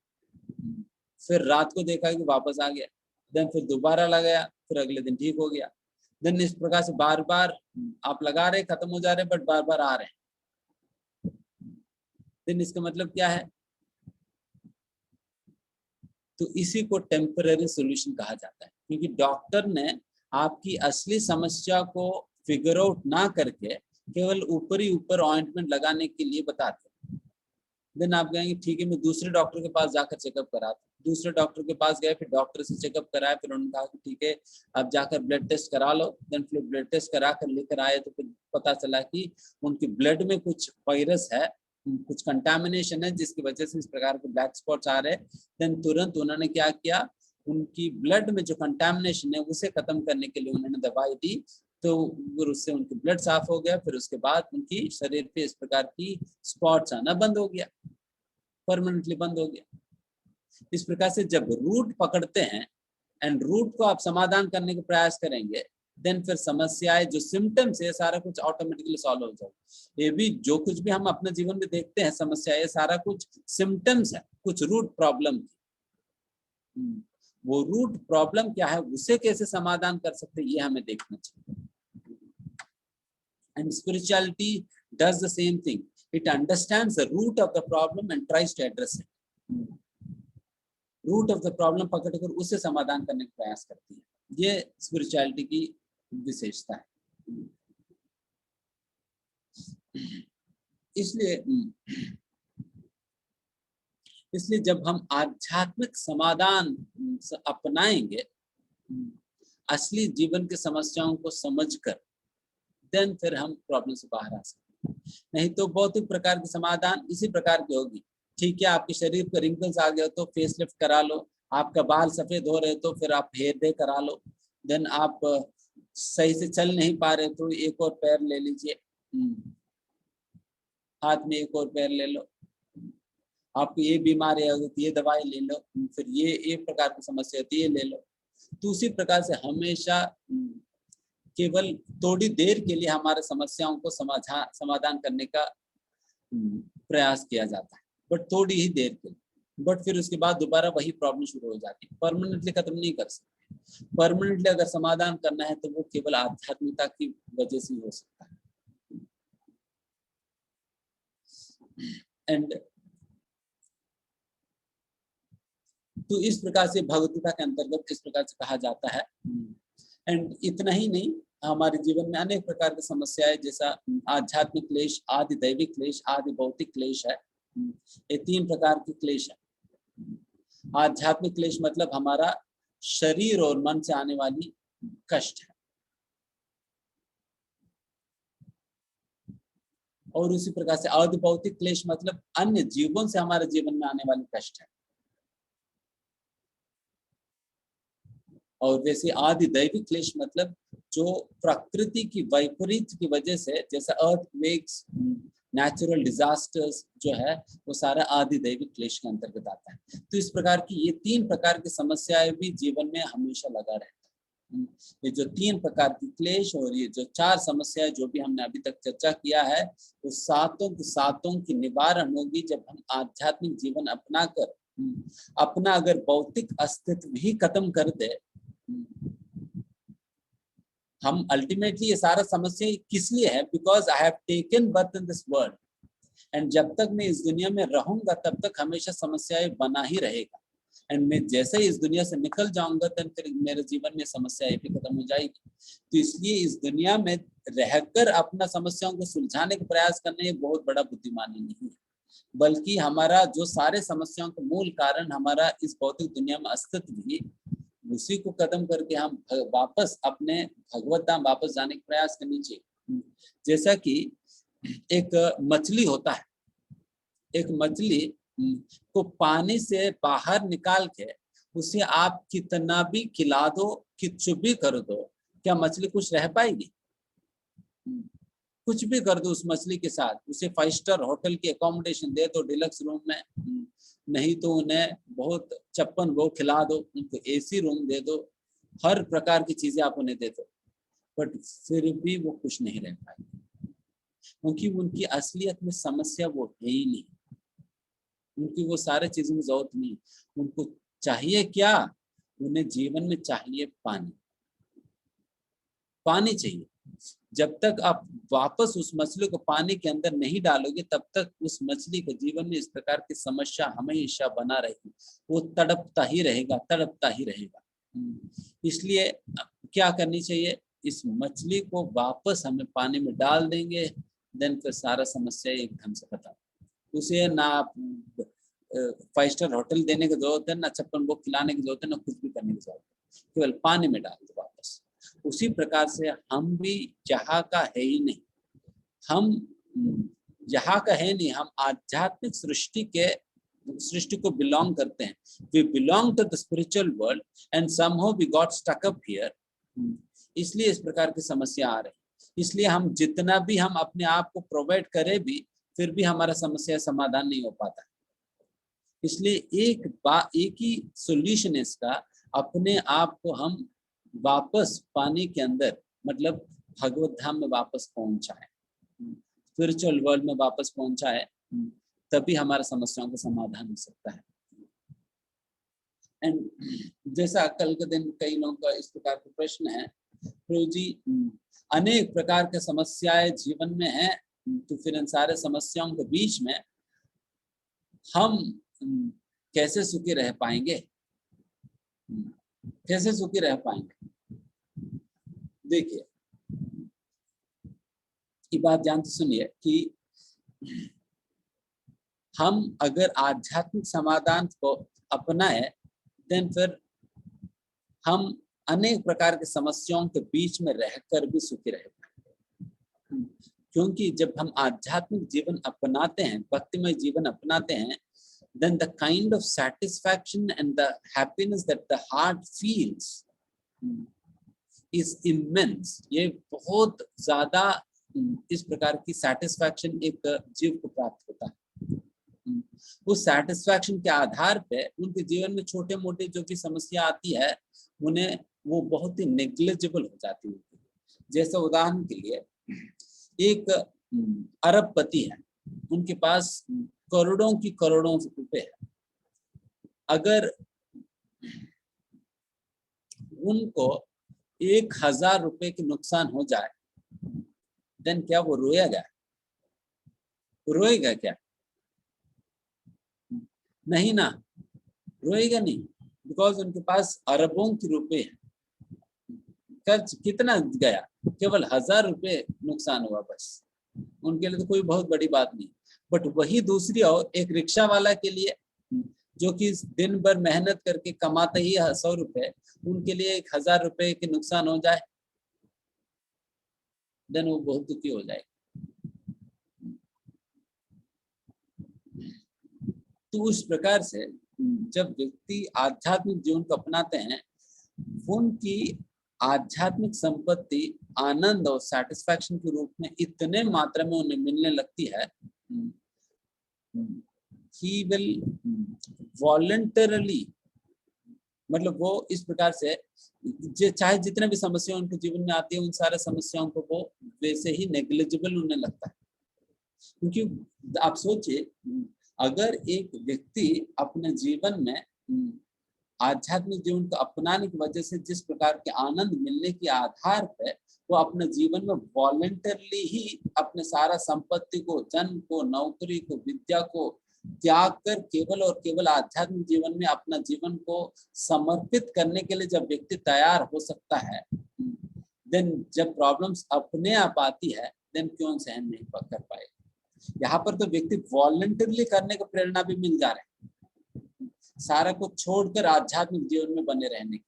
फिर रात को देखा कि वापस आ गया, देन फिर दोबारा लगाया, फिर अगले दिन ठीक हो गया। देन इस प्रकार से बार बार आप लगा रहे, खत्म हो जा रहे, बट बार बार आ रहे हैं। देन इसका मतलब क्या है? तो इसी को टेम्पररी सॉल्यूशन कहा जाता है, क्योंकि डॉक्टर ने आपकी असली समस्या को फिगर आउट ना करके केवल ऊपर ऑइंटमेंट लगाने के लिए बताते। देन आप कहेंगे ठीक है मैं दूसरे डॉक्टर के पास जाकर चेकअप कराते, दूसरे डॉक्टर के पास गए, फिर डॉक्टर से चेकअप कराया, फिर उन्होंने कहा कि ठीक है अब जाकर ब्लड टेस्ट करा लो। देन फिर ब्लड टेस्ट करा कर लेकर आए तो फिर पता चला कि उनकी ब्लड में कुछ वायरस है, कुछ कंटामिनेशन है, जिसकी वजह से इस प्रकार के ब्लैक स्पॉट्स आ रहे। देन तुरंत उन्होंने क्या किया, उनकी ब्लड में जो कंटामिनेशन है उसे खत्म करने के लिए उन्होंने दवाई दी, तो उससे उनकी ब्लड साफ हो गया। फिर उसके बाद उनकी शरीर पे इस प्रकार की स्पॉट्स आना बंद हो गया, परमानेंटली बंद हो गया। इस प्रकार से जब रूट पकड़ते हैं एंड रूट को आप समाधान करने का प्रयास करेंगे, देन फिर समस्याएं जो सिम्टम्स है सारा कुछ ऑटोमेटिकली सॉल्व हो जाएगा। ये भी जो कुछ भी हम अपने जीवन में देखते हैं समस्या, ये सारा कुछ सिम्टम्स है कुछ रूट प्रॉब्लम की। वो रूट प्रॉब्लम क्या है, उसे कैसे समाधान कर सकते हैं, ये हमें देखना चाहिए। And spirituality does the same thing, it understands the root of the problem and tries to address it. Root of the problem पकड़कर उसे समाधान करने का प्रयास करती है, ये स्पिरिचुअलिटी की विशेषता है। इसलिए जब हम आध्यात्मिक समाधान अपनाएंगे, असली जीवन की समस्याओं को समझकर, देन फिर हम प्रॉब्लम से बाहर आ सकते हैं। नहीं तो भौतिक प्रकार की समाधान इसी प्रकार की होगी। ठीक है, आपके शरीर पर रिंकल्स आ गए तो फेस लिफ्ट करा लो, आपका बाल सफेद हो रहे तो फिर आप हेयर डे करा लो, देन आप सही से चल नहीं पा रहे तो एक और पैर ले लीजिए, हाथ में एक और पैर ले लो, आपको ये बीमारी है तो ये दवाई ले लो, फिर ये एक प्रकार की समस्या होती है ये ले लो। तो उसी प्रकार से हमेशा केवल थोड़ी देर के लिए हमारे समस्याओं को समाधान करने का प्रयास किया जाता है, बट थोड़ी ही देर के लिए, बट फिर उसके बाद दोबारा वही प्रॉब्लम शुरू हो जाती है। परमानेंटली खत्म नहीं कर सकते। परमानेंटली अगर समाधान करना है तो वो केवल आध्यात्मिकता की वजह से ही हो सकता है। एंड तो इस प्रकार से भगवतीता के अंतर्गत इस प्रकार से कहा जाता है। एंड इतना ही नहीं, हमारे जीवन में अनेक प्रकार की समस्याएं, जैसा आध्यात्मिक क्लेश, आदि दैविक क्लेश, आदि भौतिक क्लेश है। ये तीन प्रकार के क्लेश है। आध्यात्मिक क्लेश मतलब हमारा शरीर और मन से आने वाली कष्ट है, और उसी प्रकार से आदि भौतिक क्लेश मतलब अन्य जीवों से हमारे जीवन में आने वाली कष्ट है। और वैसे आदि दैविक क्लेश मतलब जो प्रकृति की वैपरीत्य की वजह से, जैसे अर्थक्वेक्स, नेचुरल डिजास्टर्स जो है, वो सारा आदि दैविक क्लेश के अंतर्गत आता है। तो इस प्रकार की ये तीन प्रकार की समस्याएं भी जीवन में हमेशा लगा रहता है। ये जो तीन प्रकार की क्लेश और ये जो चार समस्याएं जो भी हमने अभी तक चर्चा किया है, वो सातों की निवारण होगी जब हम आध्यात्मिक जीवन अपनाकर अपना अगर भौतिक अस्तित्व भी खत्म कर दे। हम अल्टीमेटली ये सारा समस्या किस लिए है, because I have taken birth in this world, and जब तक मैं इस दुनिया में रहूंगा तब तक हमेशा समस्याएं बना ही रहेगा। एंड मैं जैसे ही इस दुनिया से निकल जाऊंगा तब फिर मेरे जीवन में समस्याएं भी खत्म हो जाएगी। तो इसलिए इस दुनिया में रहकर अपना समस्याओं को सुलझाने का प्रयास करना ये बहुत बड़ा बुद्धिमानी नहीं है, बल्कि हमारा जो सारे समस्याओं का मूल कारण हमारा इस भौतिक दुनिया में अस्तित्व ही, उसी को खत्म करके हम वापस अपने भगवत धाम वापस जाने का प्रयास करनी चाहिए। जैसा कि एक मछली होता है, एक मछली को पानी से बाहर निकाल के उसे आप कितना भी खिला दो, कुछ भी कर दो, क्या मछली कुछ रह पाएगी? कुछ भी कर दो उस मछली के साथ, उसे 5 स्टार होटल की अकोमोडेशन दे दो, डिलक्स रूम में, नहीं तो उन्हें बहुत छप्पन भोग खिला दो, उनको एसी रूम दे दो, हर प्रकार की चीजें आप उन्हें दे दो, बट फिर भी वो खुश नहीं रह पाएंगे, क्योंकि उनकी असलियत में समस्या वो है ही नहीं। उनकी वो सारे चीजों की जरूरत नहीं। उनको चाहिए क्या? उन्हें जीवन में चाहिए पानी। पानी चाहिए। जब तक आप वापस उस मछली को पानी के अंदर नहीं डालोगे तब तक उस मछली के जीवन में इस प्रकार की समस्या हमेशा बना रहेगी, वो तड़पता ही रहेगा, तड़पता ही रहेगा। इसलिए क्या करनी चाहिए? इस मछली को वापस हमें पानी में डाल देंगे, देन फिर सारा समस्या एकदम से खत्म। उसे ना आप 5 स्टार होटल देने की जरूरत है, ना छप्पन भोग खिलाने की जरूरत है, ना कुछ भी करने की जरूरत है, केवल पानी में डाल दो वापस। उसी प्रकार से हम भी यहाँ का है ही नहीं, हम यहाँ का है नहीं, हम आध्यात्मिक सृष्टि को बिलोंग करते हैं। We belong to the spiritual world and somehow we got stuck up here. इसलिए इस प्रकार की समस्या आ रही। इसलिए हम जितना भी हम अपने आप को प्रोवाइड करें भी, फिर भी हमारा समस्या समाधान नहीं हो पाता। इसलिए एक ही सोल्यूशन है इसका, अपने आप को हम वापस पानी के अंदर मतलब भगवत धाम में वापस पहुंचाए, स्पिरिचुअल वर्ल्ड में वापस पहुंचाए, तभी हमारा समस्याओं का समाधान हो सकता है। एंड जैसा कल के दिन कई लोगों का इस प्रकार का प्रश्न है, प्रभु जी अनेक प्रकार के समस्याएं जीवन में हैं, तो फिर इन सारे समस्याओं के बीच में हम कैसे सुखी रह पाएंगे, कैसे सुखी रह पाएंगे? देखिए, ये बात जानते सुनिए कि हम अगर आध्यात्मिक समाधान को अपनाए, देन फिर हम अनेक प्रकार के समस्याओं के बीच में रहकर भी सुखी रह पाएंगे। क्योंकि जब हम आध्यात्मिक जीवन अपनाते हैं, भक्तिमय जीवन अपनाते हैं, then the kind of satisfaction and the happiness that the heart feels is immense. ये बहुत ज्यादा इस प्रकार की सेटिस्फैक्शन एक जीव को प्राप्त होता है। उस सेटिस्फैक्शन के आधार पे उनके जीवन में छोटे मोटे जो भी समस्या आती है, उन्हें वो बहुत ही नेग्लिजिबल हो जाती है। जैसे उदाहरण के लिए एक अरबपति है, उनके पास करोड़ों की करोड़ों रुपए है। अगर उनको 1000 रुपए की नुकसान हो जाए, देन क्या वो रोएगा? रोएगा क्या? नहीं ना, रोएगा नहीं, बिकॉज उनके पास अरबों की रुपए है। खर्च कितना गया? केवल 1000 रुपए नुकसान हुआ, बस। उनके लिए तो कोई बहुत बड़ी बात नहीं। बट वही दूसरी और एक रिक्शा वाला के लिए, जो कि दिन भर मेहनत करके कमाते ही 100 रुपए, उनके लिए 1000 रुपए के नुकसान हो जाए, देन वो बहुत दुखी हो जाएगा। तो उस प्रकार से जब व्यक्ति आध्यात्मिक जीवन को अपनाते हैं, उनकी आध्यात्मिक संपत्ति आनंद और सेटिस्फैक्शन के रूप में इतने मात्रा में उन्हें मिलने लगती है, he will voluntarily, मतलब वो इस प्रकार से चाहे जितने भी समस्या उनके जीवन में आती है, उन सारे समस्याओं को वो वैसे ही नेग्लिजिबल होने लगता है। क्योंकि आप सोचिए, अगर एक व्यक्ति अपने जीवन में आध्यात्मिक जीवन को अपनाने की वजह से जिस प्रकार के आनंद मिलने के आधार पर वो अपने जीवन में वॉलंटरली ही अपने सारा संपत्ति को, जन को, नौकरी को, विद्या को त्याग कर केवल और केवल आध्यात्मिक जीवन में अपना जीवन को समर्पित करने के लिए जब व्यक्ति तैयार हो सकता है, देन जब प्रॉब्लम्स अपने आप आती है, देन क्यों सहन नहीं कर पाएगा? यहाँ पर तो व्यक्ति वॉलंटरली करने को प्रेरणा भी मिल जा रहे हैं, सारा कुछ छोड़कर आध्यात्मिक जीवन में बने रहने की।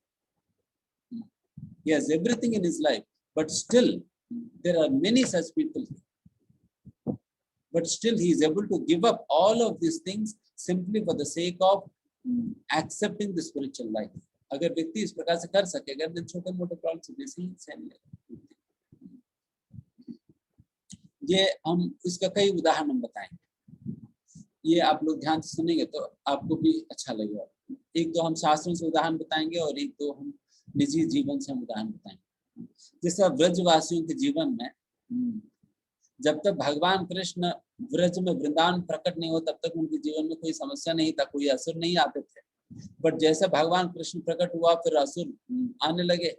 He has everything in his life, but still there are many such people. But still he is able to give up all of these things simply for the sake of accepting the spiritual life. अगर व्यक्ति इस प्रकार से कर सकेगा, तो छोटे मोटे प्रॉब्लम से बेसी सहन लेगा। ये हम इसका कई उदाहरण बताएंगे, ये आप लोग ध्यान से सुनेंगे तो आपको भी अच्छा लगेगा। एक दो हम शास्त्रों से उदाहरण बताएंगे और एक दो हम निजी जीवन से हम उदाहरण बताएंगे। जैसे ब्रजवासियों के जीवन में जब तक भगवान कृष्ण ब्रज में वृंदावन प्रकट नहीं हो, तब तक उनके जीवन में कोई समस्या नहीं था, कोई असुर नहीं आते थे। बट जैसे भगवान कृष्ण प्रकट हुआ, फिर असुर आने लगे,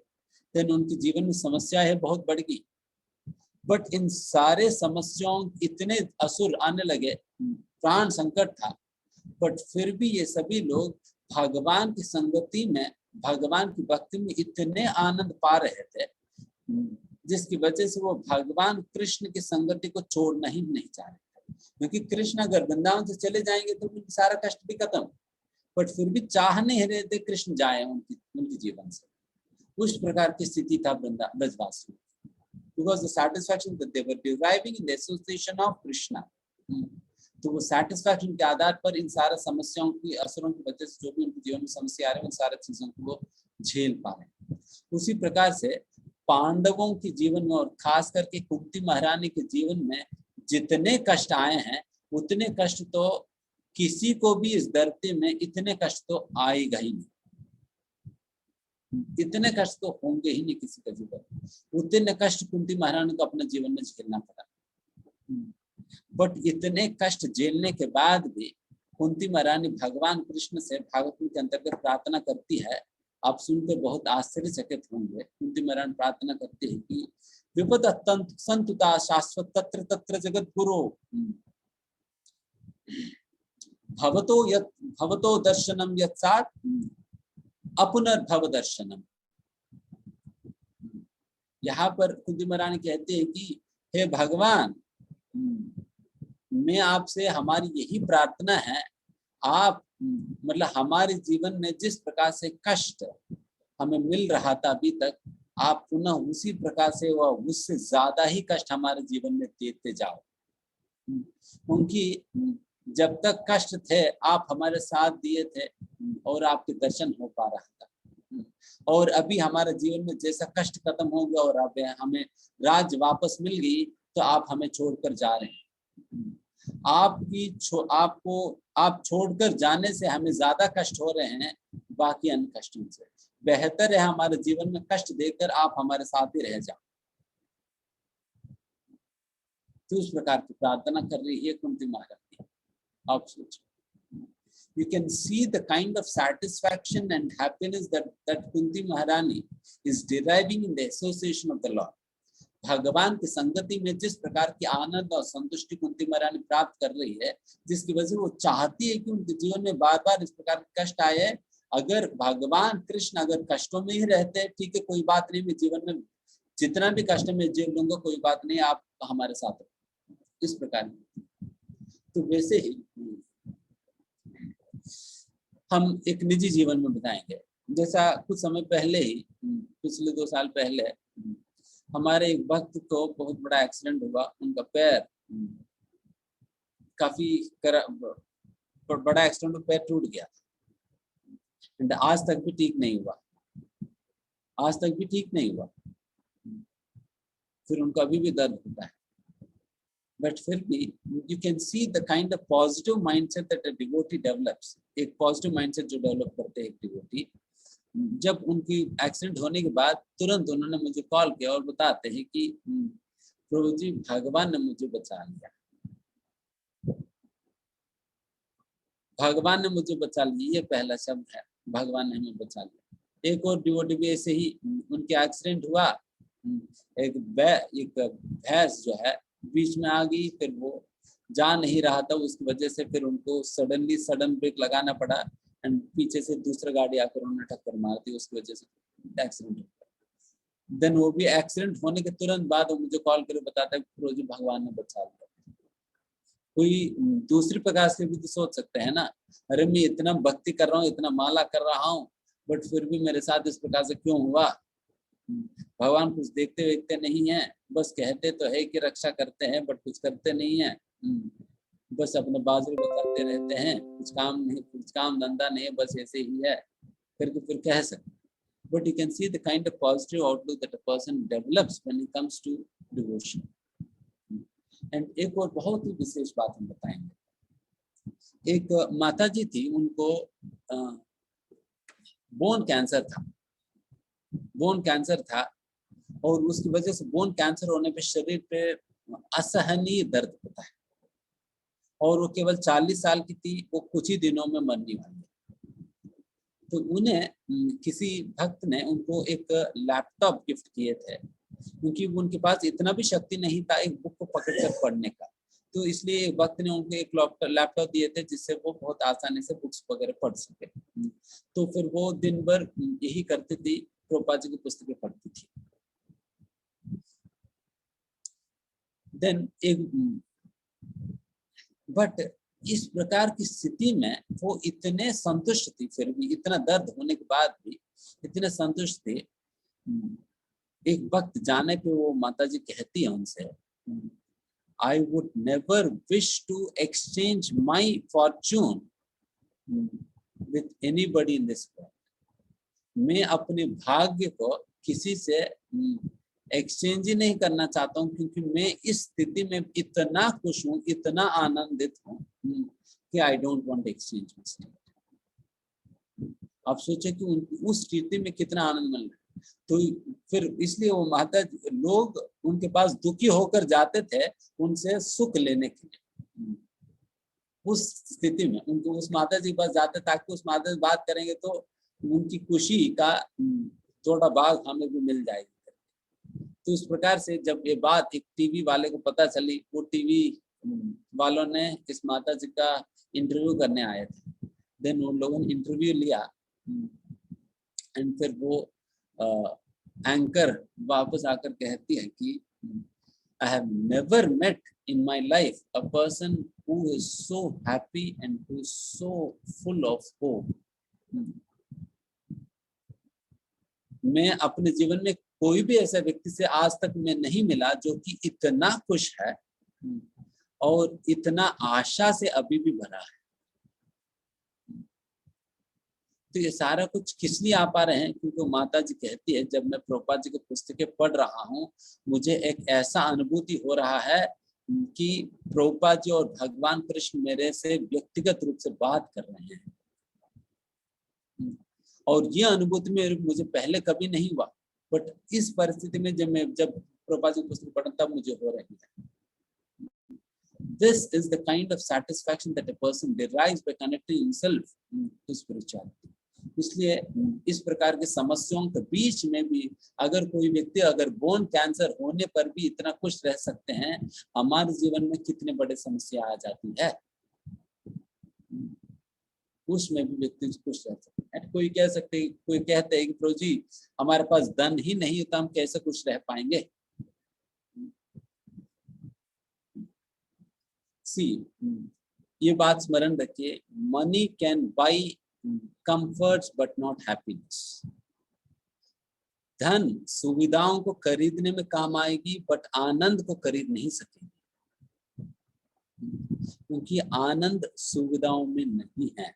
फिर उनके जीवन में समस्याएं बहुत बढ़ गई। बट इन सारे समस्याओं, इतने असुर आने लगे, प्राण संकट था, बट फिर भी ये सभी लोग भगवान की संगति में, भगवान की भक्ति में इतने आनंद पा रहे थे, जिसकी वजह से वो भगवान कृष्ण की संगति को छोड़ना ही नहीं चाह रहे थे। क्योंकि कृष्ण अगर वृंदावन से चले जाएंगे तो उनकी सारा कष्ट भी खत्म, बट फिर भी चाह नहीं रहे थे कृष्ण जाए उनके जीवन से। उस प्रकार की स्थिति था ब्रजवासियों, because the satisfaction that they were deriving in the association of Krishna, तो वो satisfaction के आधार पर इन सारा समस्याओं की, असुरों की वजह से जो भी उनके जीवन में समस्या आ रही है, उन सारे चीजों को वो झेल पा रहे हैं। उसी प्रकार से पांडवों के जीवन में और खास करके कुंती महारानी के जीवन में जितने कष्ट आए हैं, उतने कष्ट तो किसी को भी इस धरती में इतने कष्ट तो आएगा ही नहीं। इतने कष्ट तो होंगे ही नहीं किसी का जीवन। उतने कष्ट कुंती महारानी को अपने जीवन में झेलना पड़ा। बट इतने कष्ट झेलने के बाद भी कुंती महारानी भगवान कृष्ण से भागवत के अंतर्गत प्रार्थना करती है। आप सुनकर बहुत आश्चर्यचकित होंगे। कुंती महारानी प्रार्थना करती है कि विपद अत्यंत संतुता शाश्वत तत्र तत्र जगत गुरु भवतो दर्शनम यत्सात् अपुनर्भव दर्शनम। यहाँ पर कुंती महारानी कहती है कि हे भगवान, मैं आपसे हमारी यही प्रार्थना है, आप मतलब हमारे जीवन में जिस प्रकार से कष्ट हमें मिल रहा था अभी तक, आप पुनः उसी प्रकार से व उससे ज्यादा ही कष्ट हमारे जीवन में देते जाओ। उनकी जब तक कष्ट थे आप हमारे साथ दिए थे और आपके दर्शन हो पा रहा था, और अभी हमारे जीवन में जैसा कष्ट खत्म हो गया और अब हमें राज वापस मिल गई, तो आप हमें छोड़कर जा रहे हैं। आप छोड़कर जाने से हमें ज्यादा कष्ट हो रहे हैं बाकी अन्य कष्टों से। बेहतर है हमारे जीवन में कष्ट देकर आप हमारे साथ ही रह जाओ। तो इस प्रकार की प्रार्थना कर रही है कुंती महारानी। आप सोचो, you can see the kind of satisfaction and happiness that Kunti Maharani is deriving in the association of the Lord. भगवान की संगति में जिस प्रकार की आनंद और संतुष्टि कुंती महारानी प्राप्त कर रही है, जिसकी वजह से वो चाहती है कि उनके जीवन में बार बार इस प्रकार के कष्ट आए। अगर भगवान कृष्ण अगर कष्टों में ही रहते, ठीक है कोई बात नहीं, मैं जीवन में जितना भी कष्ट में झेल लूंगा कोई बात नहीं, आप हमारे साथ हो, इस प्रकार। तो वैसे ही हम एक निजी जीवन में बताएंगे। जैसा कुछ समय पहले ही, पिछले 2 साल पहले हमारे एक भक्त को बहुत बड़ा एक्सीडेंट हुआ। उनका पैर काफी बड़ा एक्सीडेंट, पैर टूट गया एंड आज तक भी ठीक नहीं हुआ। फिर उनका अभी भी दर्द होता है। बट फिर भी you can see the kind of positive mindset that a devotee develops. एक पॉजिटिव माइंडसेट जो डेवलप करते हैं एक डिवोटी, जब उनकी एक्सीडेंट होने के बाद तुरंत उन्होंने मुझे कॉल किया और बताते हैं कि प्रभु जी भगवान ने मुझे बचा लिया, भगवान ने मुझे बचा लिया। ये पहला शब्द है, भगवान ने हमें बचा लिया। एक और डिवोटी भी ऐसे ही, उनके एक्सीडेंट हुआ, एक भैंस जो है बीच में आ गई, फिर वो जा नहीं रहा था, उसकी वजह से फिर उनको सडन ब्रेक लगाना पड़ा एंड पीछे से दूसरा गाड़ी आकर उन्होंने टक्कर मार दी, उसकी वजह से एक्सीडेंट हो गया। देन वो भी एक्सीडेंट होने के तुरंत बाद वो मुझे कॉल करके बताता है प्रभु जी भगवान ने बचा लिया। कोई दूसरी प्रकार से भी तो सोच सकते हैं ना, अरे मैं इतना भक्ति कर रहा हूँ, इतना माला कर रहा हूँ, बट फिर भी मेरे साथ इस प्रकार से क्यों हुआ। भगवान कुछ देखते नहीं है, बस कहते तो है कि रक्षा करते हैं बट कुछ करते नहीं है, बस अपने बाजू बताते रहते हैं, कुछ काम धंधा नहीं, बस ऐसे ही है करके फिर कह सकते। But you can see the kind of positive outlook that a person develops when it comes to devotion. And एक और बहुत ही विशेष बात हम बताएंगे। एक माता जी थी, उनको बोन कैंसर था और उसकी वजह से बोन कैंसर होने पे शरीर पे असहनीय दर्द होता है और वो केवल 40 साल की थी, वो कुछ ही दिनों में मरने वाली है। तो उन्हें किसी भक्त ने उनको एक लैपटॉप गिफ्ट किए थे, क्योंकि उनके पास इतना भी शक्ति नहीं था एक बुक को पकड़कर पढ़ने का। तो इसलिए भक्त ने उनको एक लैपटॉप दिए थे जिससे वो बहुत आसानी से बुक्स वगैरह पढ़ सके। तो फिर वो दिन भर यही करती थी, प्रभुपाद जी की पुस्तकें पढ़ती थी। देन बट इस प्रकार की स्थिति में वो इतने संतुष्ट थी, फिर भी इतना दर्द होने के बाद भी इतने संतुष्ट थे। एक वक्त जाने पे वो माता जी कहती है उनसे, I would never wish to exchange my fortune with anybody in this world. मैं अपने भाग्य को किसी से एक्सचेंज ही नहीं करना चाहता हूँ, क्योंकि मैं इस स्थिति में इतना खुश हूँ, इतना आनंदित हूँ कि I don't want exchange my state. आप सोचे कि उस स्थिति में कितना आनंद मिल रहा है। तो फिर इसलिए वो माता लोग उनके पास दुखी होकर जाते थे उनसे सुख लेने के लिए। उस स्थिति में उनको उस माता जी के पास जाते ताकि उस माता से बात करेंगे तो उनकी खुशी का थोड़ा भाग हमें भी मिल जाएगी। तो इस प्रकार से जब ये बात एक टीवी वाले को पता चली, वो टीवी वालों ने इस माता जी का इंटरव्यू करने आए थे। देन उन लोगों ने इंटरव्यू लिया एंड फिर वो एंकर वापस आकर कहती है कि I have never met in my life a person who is so happy and who is so full of hope. मैं अपने जीवन में कोई भी ऐसा व्यक्ति से आज तक मैं नहीं मिला जो कि इतना खुश है और इतना आशा से अभी भी भरा है। तो ये सारा कुछ किस लिए आ पा रहे हैं? क्योंकि माता जी कहती है जब मैं प्रभुपाद जी की पुस्तकें पढ़ रहा हूँ मुझे एक ऐसा अनुभूति हो रहा है कि प्रभुपाद जी और भगवान कृष्ण मेरे से व्यक्तिगत रूप से बात कर रहे हैं। और ये अनुभूति में मुझे पहले कभी नहीं हुआ, बट इस परिस्थिति में जब प्रभुपाद जी की पुस्तक पढ़ा तब मुझे हो रही है। This is the kind of satisfaction that a person derives by connecting himself to spirituality. इसलिए इस प्रकार की समस्याओं के बीच में भी अगर कोई व्यक्ति अगर बोन कैंसर होने पर भी इतना खुश रह सकते हैं, हमारे जीवन में कितने बड़े समस्या आ जाती है उसमें भी व्यक्ति खुश रह सकते हैं। कोई कहते हैं कि प्रभु जी हमारे पास धन ही नहीं तो हम कैसे खुश रह पाएंगे। ये बात स्मरण रखिए, money can buy comforts but not happiness. धन सुविधाओं को खरीदने में काम आएगी बट आनंद को खरीद नहीं सकेगी, क्योंकि आनंद सुविधाओं में नहीं है।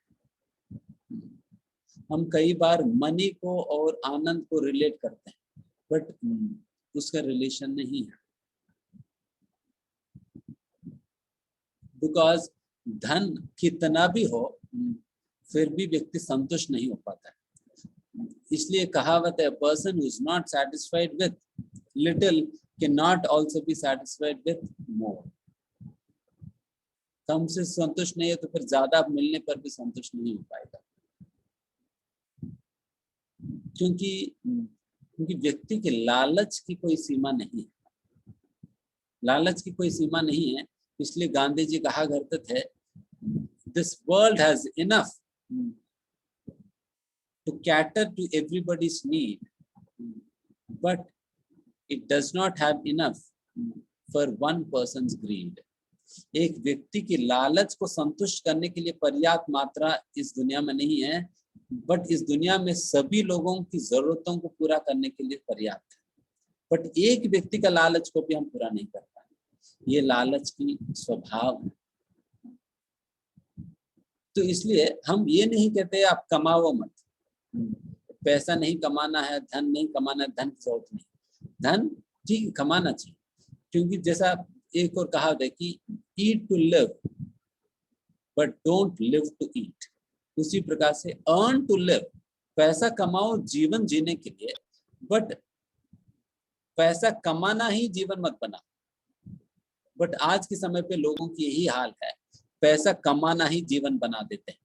हम कई बार मनी को और आनंद को रिलेट करते हैं बट उसका रिलेशन नहीं है, बिकॉज धन कितना भी हो फिर भी व्यक्ति संतुष्ट नहीं हो पाता है। इसलिए कहावत है, person who is not satisfied with little can not also be satisfied with more. कम से संतुष्ट नहीं है तो फिर ज्यादा मिलने पर भी संतुष्ट नहीं हो पाएगा, क्योंकि व्यक्ति के लालच की कोई सीमा नहीं है। लालच की कोई सीमा नहीं है। इसलिए गांधी जी कहा करते थे, this world has enough to cater to everybody's need but it does not have enough for one person's greed. एक व्यक्ति की लालच को संतुष्ट करने के लिए पर्याप्त मात्रा इस दुनिया में नहीं है, बट इस दुनिया में सभी लोगों की जरूरतों को पूरा करने के लिए पर्याप्त है। बट एक व्यक्ति का लालच को भी हम पूरा नहीं कर पाए। ये लालच की स्वभाव है। तो इसलिए हम ये नहीं कहते आप कमाओ मत, पैसा नहीं कमाना है, धन नहीं कमाना है, धन की जरूरत नहीं। धन ठीक कमाना चाहिए, क्योंकि जैसा एक और कहा है कि eat to live but don't live to eat. उसी प्रकार से अर्न टू लिव, पैसा कमाओ जीवन जीने के लिए, बट पैसा कमाना ही जीवन मत बना। बट आज के समय पे लोगों की यही हाल है, पैसा कमाना ही जीवन बना देते हैं।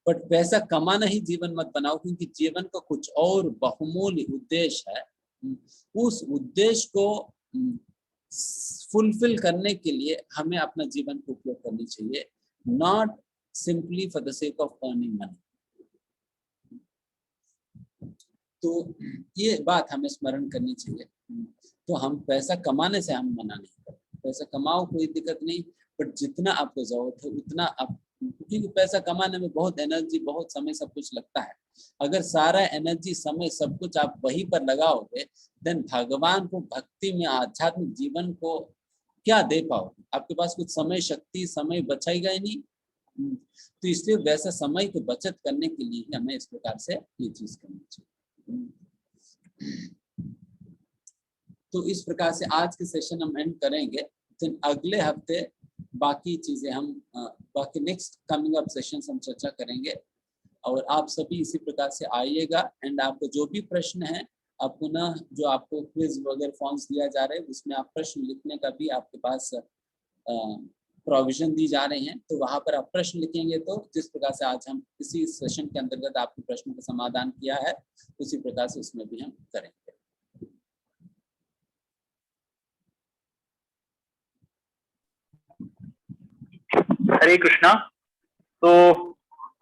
बट पैसा कमाना ही जीवन मत बनाओ, क्योंकि जीवन का कुछ और बहुमूल्य उद्देश्य है। उस उद्देश्य को फुलफिल करने के लिए हमें अपना जीवन को उपयोग करनी चाहिए, not simply for the sake of earning money. तो ये बात हमें स्मरण करनी चाहिए। तो हम पैसा कमाने से हम मना नहीं करते, पैसा कमाओ कोई दिक्कत नहीं, बट जितना आपको जरूरत है उतना आप, क्योंकि पैसा कमाने में बहुत एनर्जी, बहुत समय, सब कुछ लगता है। अगर सारा एनर्जी, समय, सब कुछ आप वहीं पर लगाओगे, देन भगवान को, भक्ति में, आध्यात्मिक जीवन को क्या दे पाओगे? आपके पास कुछ समय, शक्ति, समय बचाएगा ही नहीं। तो इसलिए वैसा समय की बचत करने के लिए हमें इस प्रकार से ये चीज करनी चाहिए। तो इस प्रकार से आज के सेशन हम एंड करेंगे। तो अगले हफ्ते बाकी चीजें हम बाकी नेक्स्ट कमिंग अप सेशन हम चर्चा करेंगे। और आप सभी इसी प्रकार से आइएगा। एंड आपको जो भी प्रश्न है, आप पुनः जो आपको क्विज वगैरह फॉर्म्स दिया जा रहे हैं उसमें आप प्रश्न लिखने का भी आपके पास प्रोविजन दी जा रही हैं, तो वहां पर आप प्रश्न लिखेंगे तो जिस प्रकार से आज हम इसी सेशन के अंतर्गत आपके प्रश्न का समाधान किया है उसी प्रकार से उसमें भी हम करेंगे। हरे कृष्णा। तो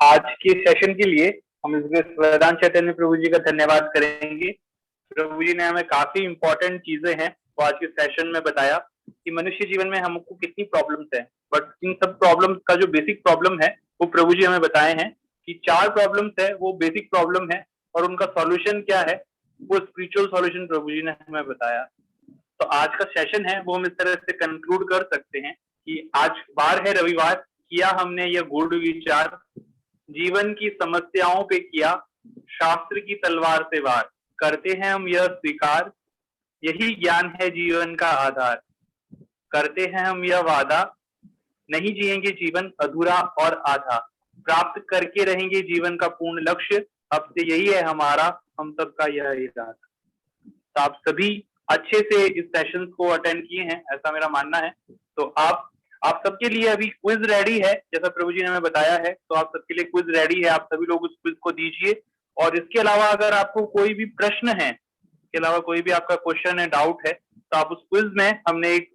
आज के सेशन के लिए हम इसमें वेदांत चैतन्य प्रभु जी का धन्यवाद करेंगे। प्रभु जी ने हमें काफी इंपॉर्टेंट चीजें हैं वो आज के सेशन में बताया कि मनुष्य जीवन में हमको कितनी प्रॉब्लम्स है, बट इन सब प्रॉब्लम्स का जो बेसिक प्रॉब्लम है वो प्रभु जी हमें बताए हैं कि 4 प्रॉब्लम्स है वो बेसिक प्रॉब्लम है और उनका सॉल्यूशन क्या है वो स्पिरिचुअल सॉल्यूशन प्रभु जी ने हमें बताया। तो आज का सेशन है वो हम इस तरह से कंक्लूड कर सकते हैं कि आज बार है रविवार, किया हमने यह गूढ़ विचार, जीवन की समस्याओं पे किया शास्त्र की तलवार से वार, करते हैं हम यह स्वीकार, यही ज्ञान है जीवन का आधार, करते हैं हम यह वादा, नहीं जिएंगे जीवन अधूरा और आधा, प्राप्त करके रहेंगे जीवन का पूर्ण लक्ष्य, अब से यही है हमारा हम सबका यह इरादा। तो आप सभी अच्छे से इस सेशन को अटेंड किए हैं ऐसा मेरा मानना है। तो आप सबके लिए अभी क्विज रेडी है जैसा प्रभु जी ने हमें बताया है, तो आप सबके लिए क्विज रेडी है, आप सभी लोग उस क्विज को दीजिए। और इसके अलावा अगर आपको कोई भी प्रश्न है, इसके अलावा कोई भी आपका क्वेश्चन है, डाउट है, तो आप उस क्विज में हमने एक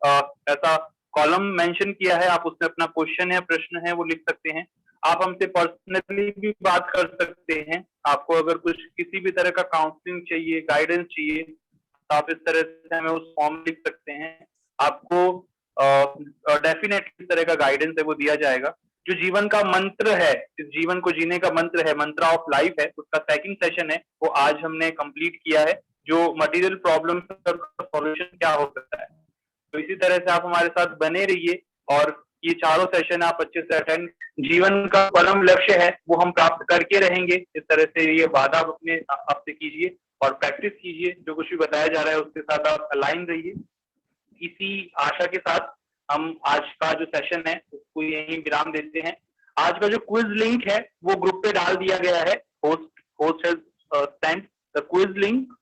ऐसा कॉलम मेंशन किया है, आप उसमें अपना क्वेश्चन है, प्रश्न है वो लिख सकते हैं। आप हमसे पर्सनली भी बात कर सकते हैं। आपको अगर कुछ किसी भी तरह का काउंसलिंग चाहिए, गाइडेंस चाहिए, तो आप इस तरह से हमें उस फॉर्म लिख सकते हैं। आपको डेफिनेटली इस तरह का गाइडेंस है वो दिया जाएगा। जो जीवन का मंत्र है, इस जीवन को जीने का मंत्र है, मंत्र ऑफ लाइफ है, उसका सेकंड सेशन है वो आज हमने कंप्लीट किया है, जो मटेरियल प्रॉब्लम का सॉल्यूशन क्या हो सकता है। तो इसी तरह से आप हमारे साथ बने रहिए और ये चारों सेशन आप अच्छे से अटेंड, जीवन का परम लक्ष्य है वो हम प्राप्त करके रहेंगे, इस तरह से ये वादा अपने आपसे कीजिए और प्रैक्टिस कीजिए। जो कुछ भी बताया जा रहा है उसके साथ आप अलाइन रहिए। इसी आशा के साथ हम आज का जो सेशन है उसको यहीं विराम देते हैं। आज का जो क्विज लिंक है वो ग्रुप पे डाल दिया गया है, host has sent the quiz link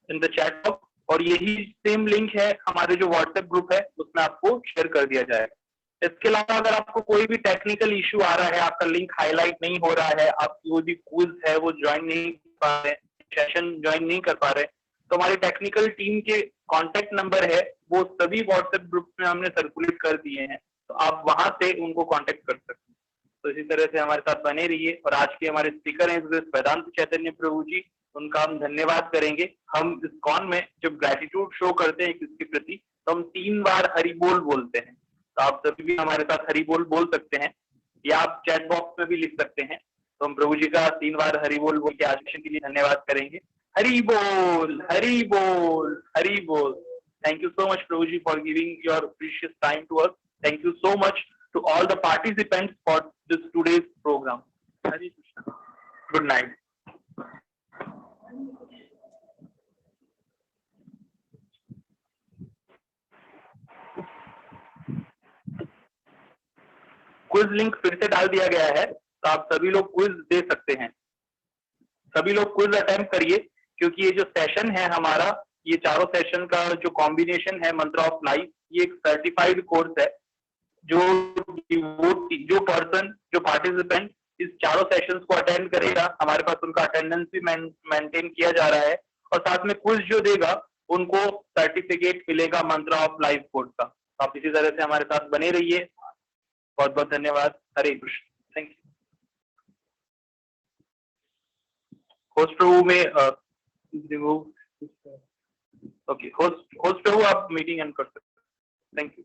in the chat box, और यही सेम लिंक है हमारे जो व्हाट्सएप ग्रुप है उसमें आपको शेयर कर दिया जाएगा। इसके अलावा अगर आपको कोई भी टेक्निकल इश्यू आ रहा है, आपका लिंक हाईलाइट नहीं हो रहा है, आपकी वो भी क्विज है वो ज्वाइन नहीं कर पा रहे, सेशन ज्वाइन नहीं कर पा रहे, तो हमारी टेक्निकल टीम के कांटेक्ट नंबर है वो सभी व्हाट्सएप ग्रुप में हमने सर्कुलेट कर दिए हैं, तो आप वहां से उनको कांटेक्ट कर सकते हैं। तो इसी तरह से हमारे साथ बने रहिए। और आज के हमारे स्पीकर हैं वेदांत चैतन्य प्रभु जी, उनका हम धन्यवाद करेंगे। हम इस कॉन में जब ग्रेटिट्यूड शो करते हैं किसके प्रति, तो हम 3 बार हरि बोल बोलते हैं। तो आप सभी भी हमारे साथ हरि बोल बोल सकते हैं या आप चैट बॉक्स में भी लिख सकते हैं। तो हम प्रभु जी का 3 बार हरि बोल बोल के आज के लिए धन्यवाद करेंगे। हरि बोल, हरि बोल, हरि बोल। Thank you so much, Prabhuji, for giving your precious time to us. Thank you so much to all the participants for this today's program. Hare Krishna. Good night. Quiz link फिर से डाल दिया गया है, तो आप सभी लोग क्विज दे सकते हैं। सभी लोग क्विज अटेम्प्ट करिए, क्योंकि ये जो सेशन है हमारा, ये चारों सेशन का जो कॉम्बिनेशन है मंत्र ऑफ लाइफ, ये एक सर्टिफाइड कोर्स है। जो पर्सन, जो पार्टिसिपेंट इस चारों सेशंस को अटेंड करेगा, हमारे पास उनका अटेंडेंस भी मेंटेन किया जा रहा है, और साथ में क्विज जो देगा उनको सर्टिफिकेट मिलेगा मंत्र ऑफ लाइफ कोर्स का। आप इसी तरह से हमारे साथ बने रहिए। बहुत बहुत धन्यवाद। Hare Krishna. Thank you. Host Prabhu में रिमूव, ओके, होस्ट प्रभु आप मीटिंग एंड कर सकते हैं। Thank you.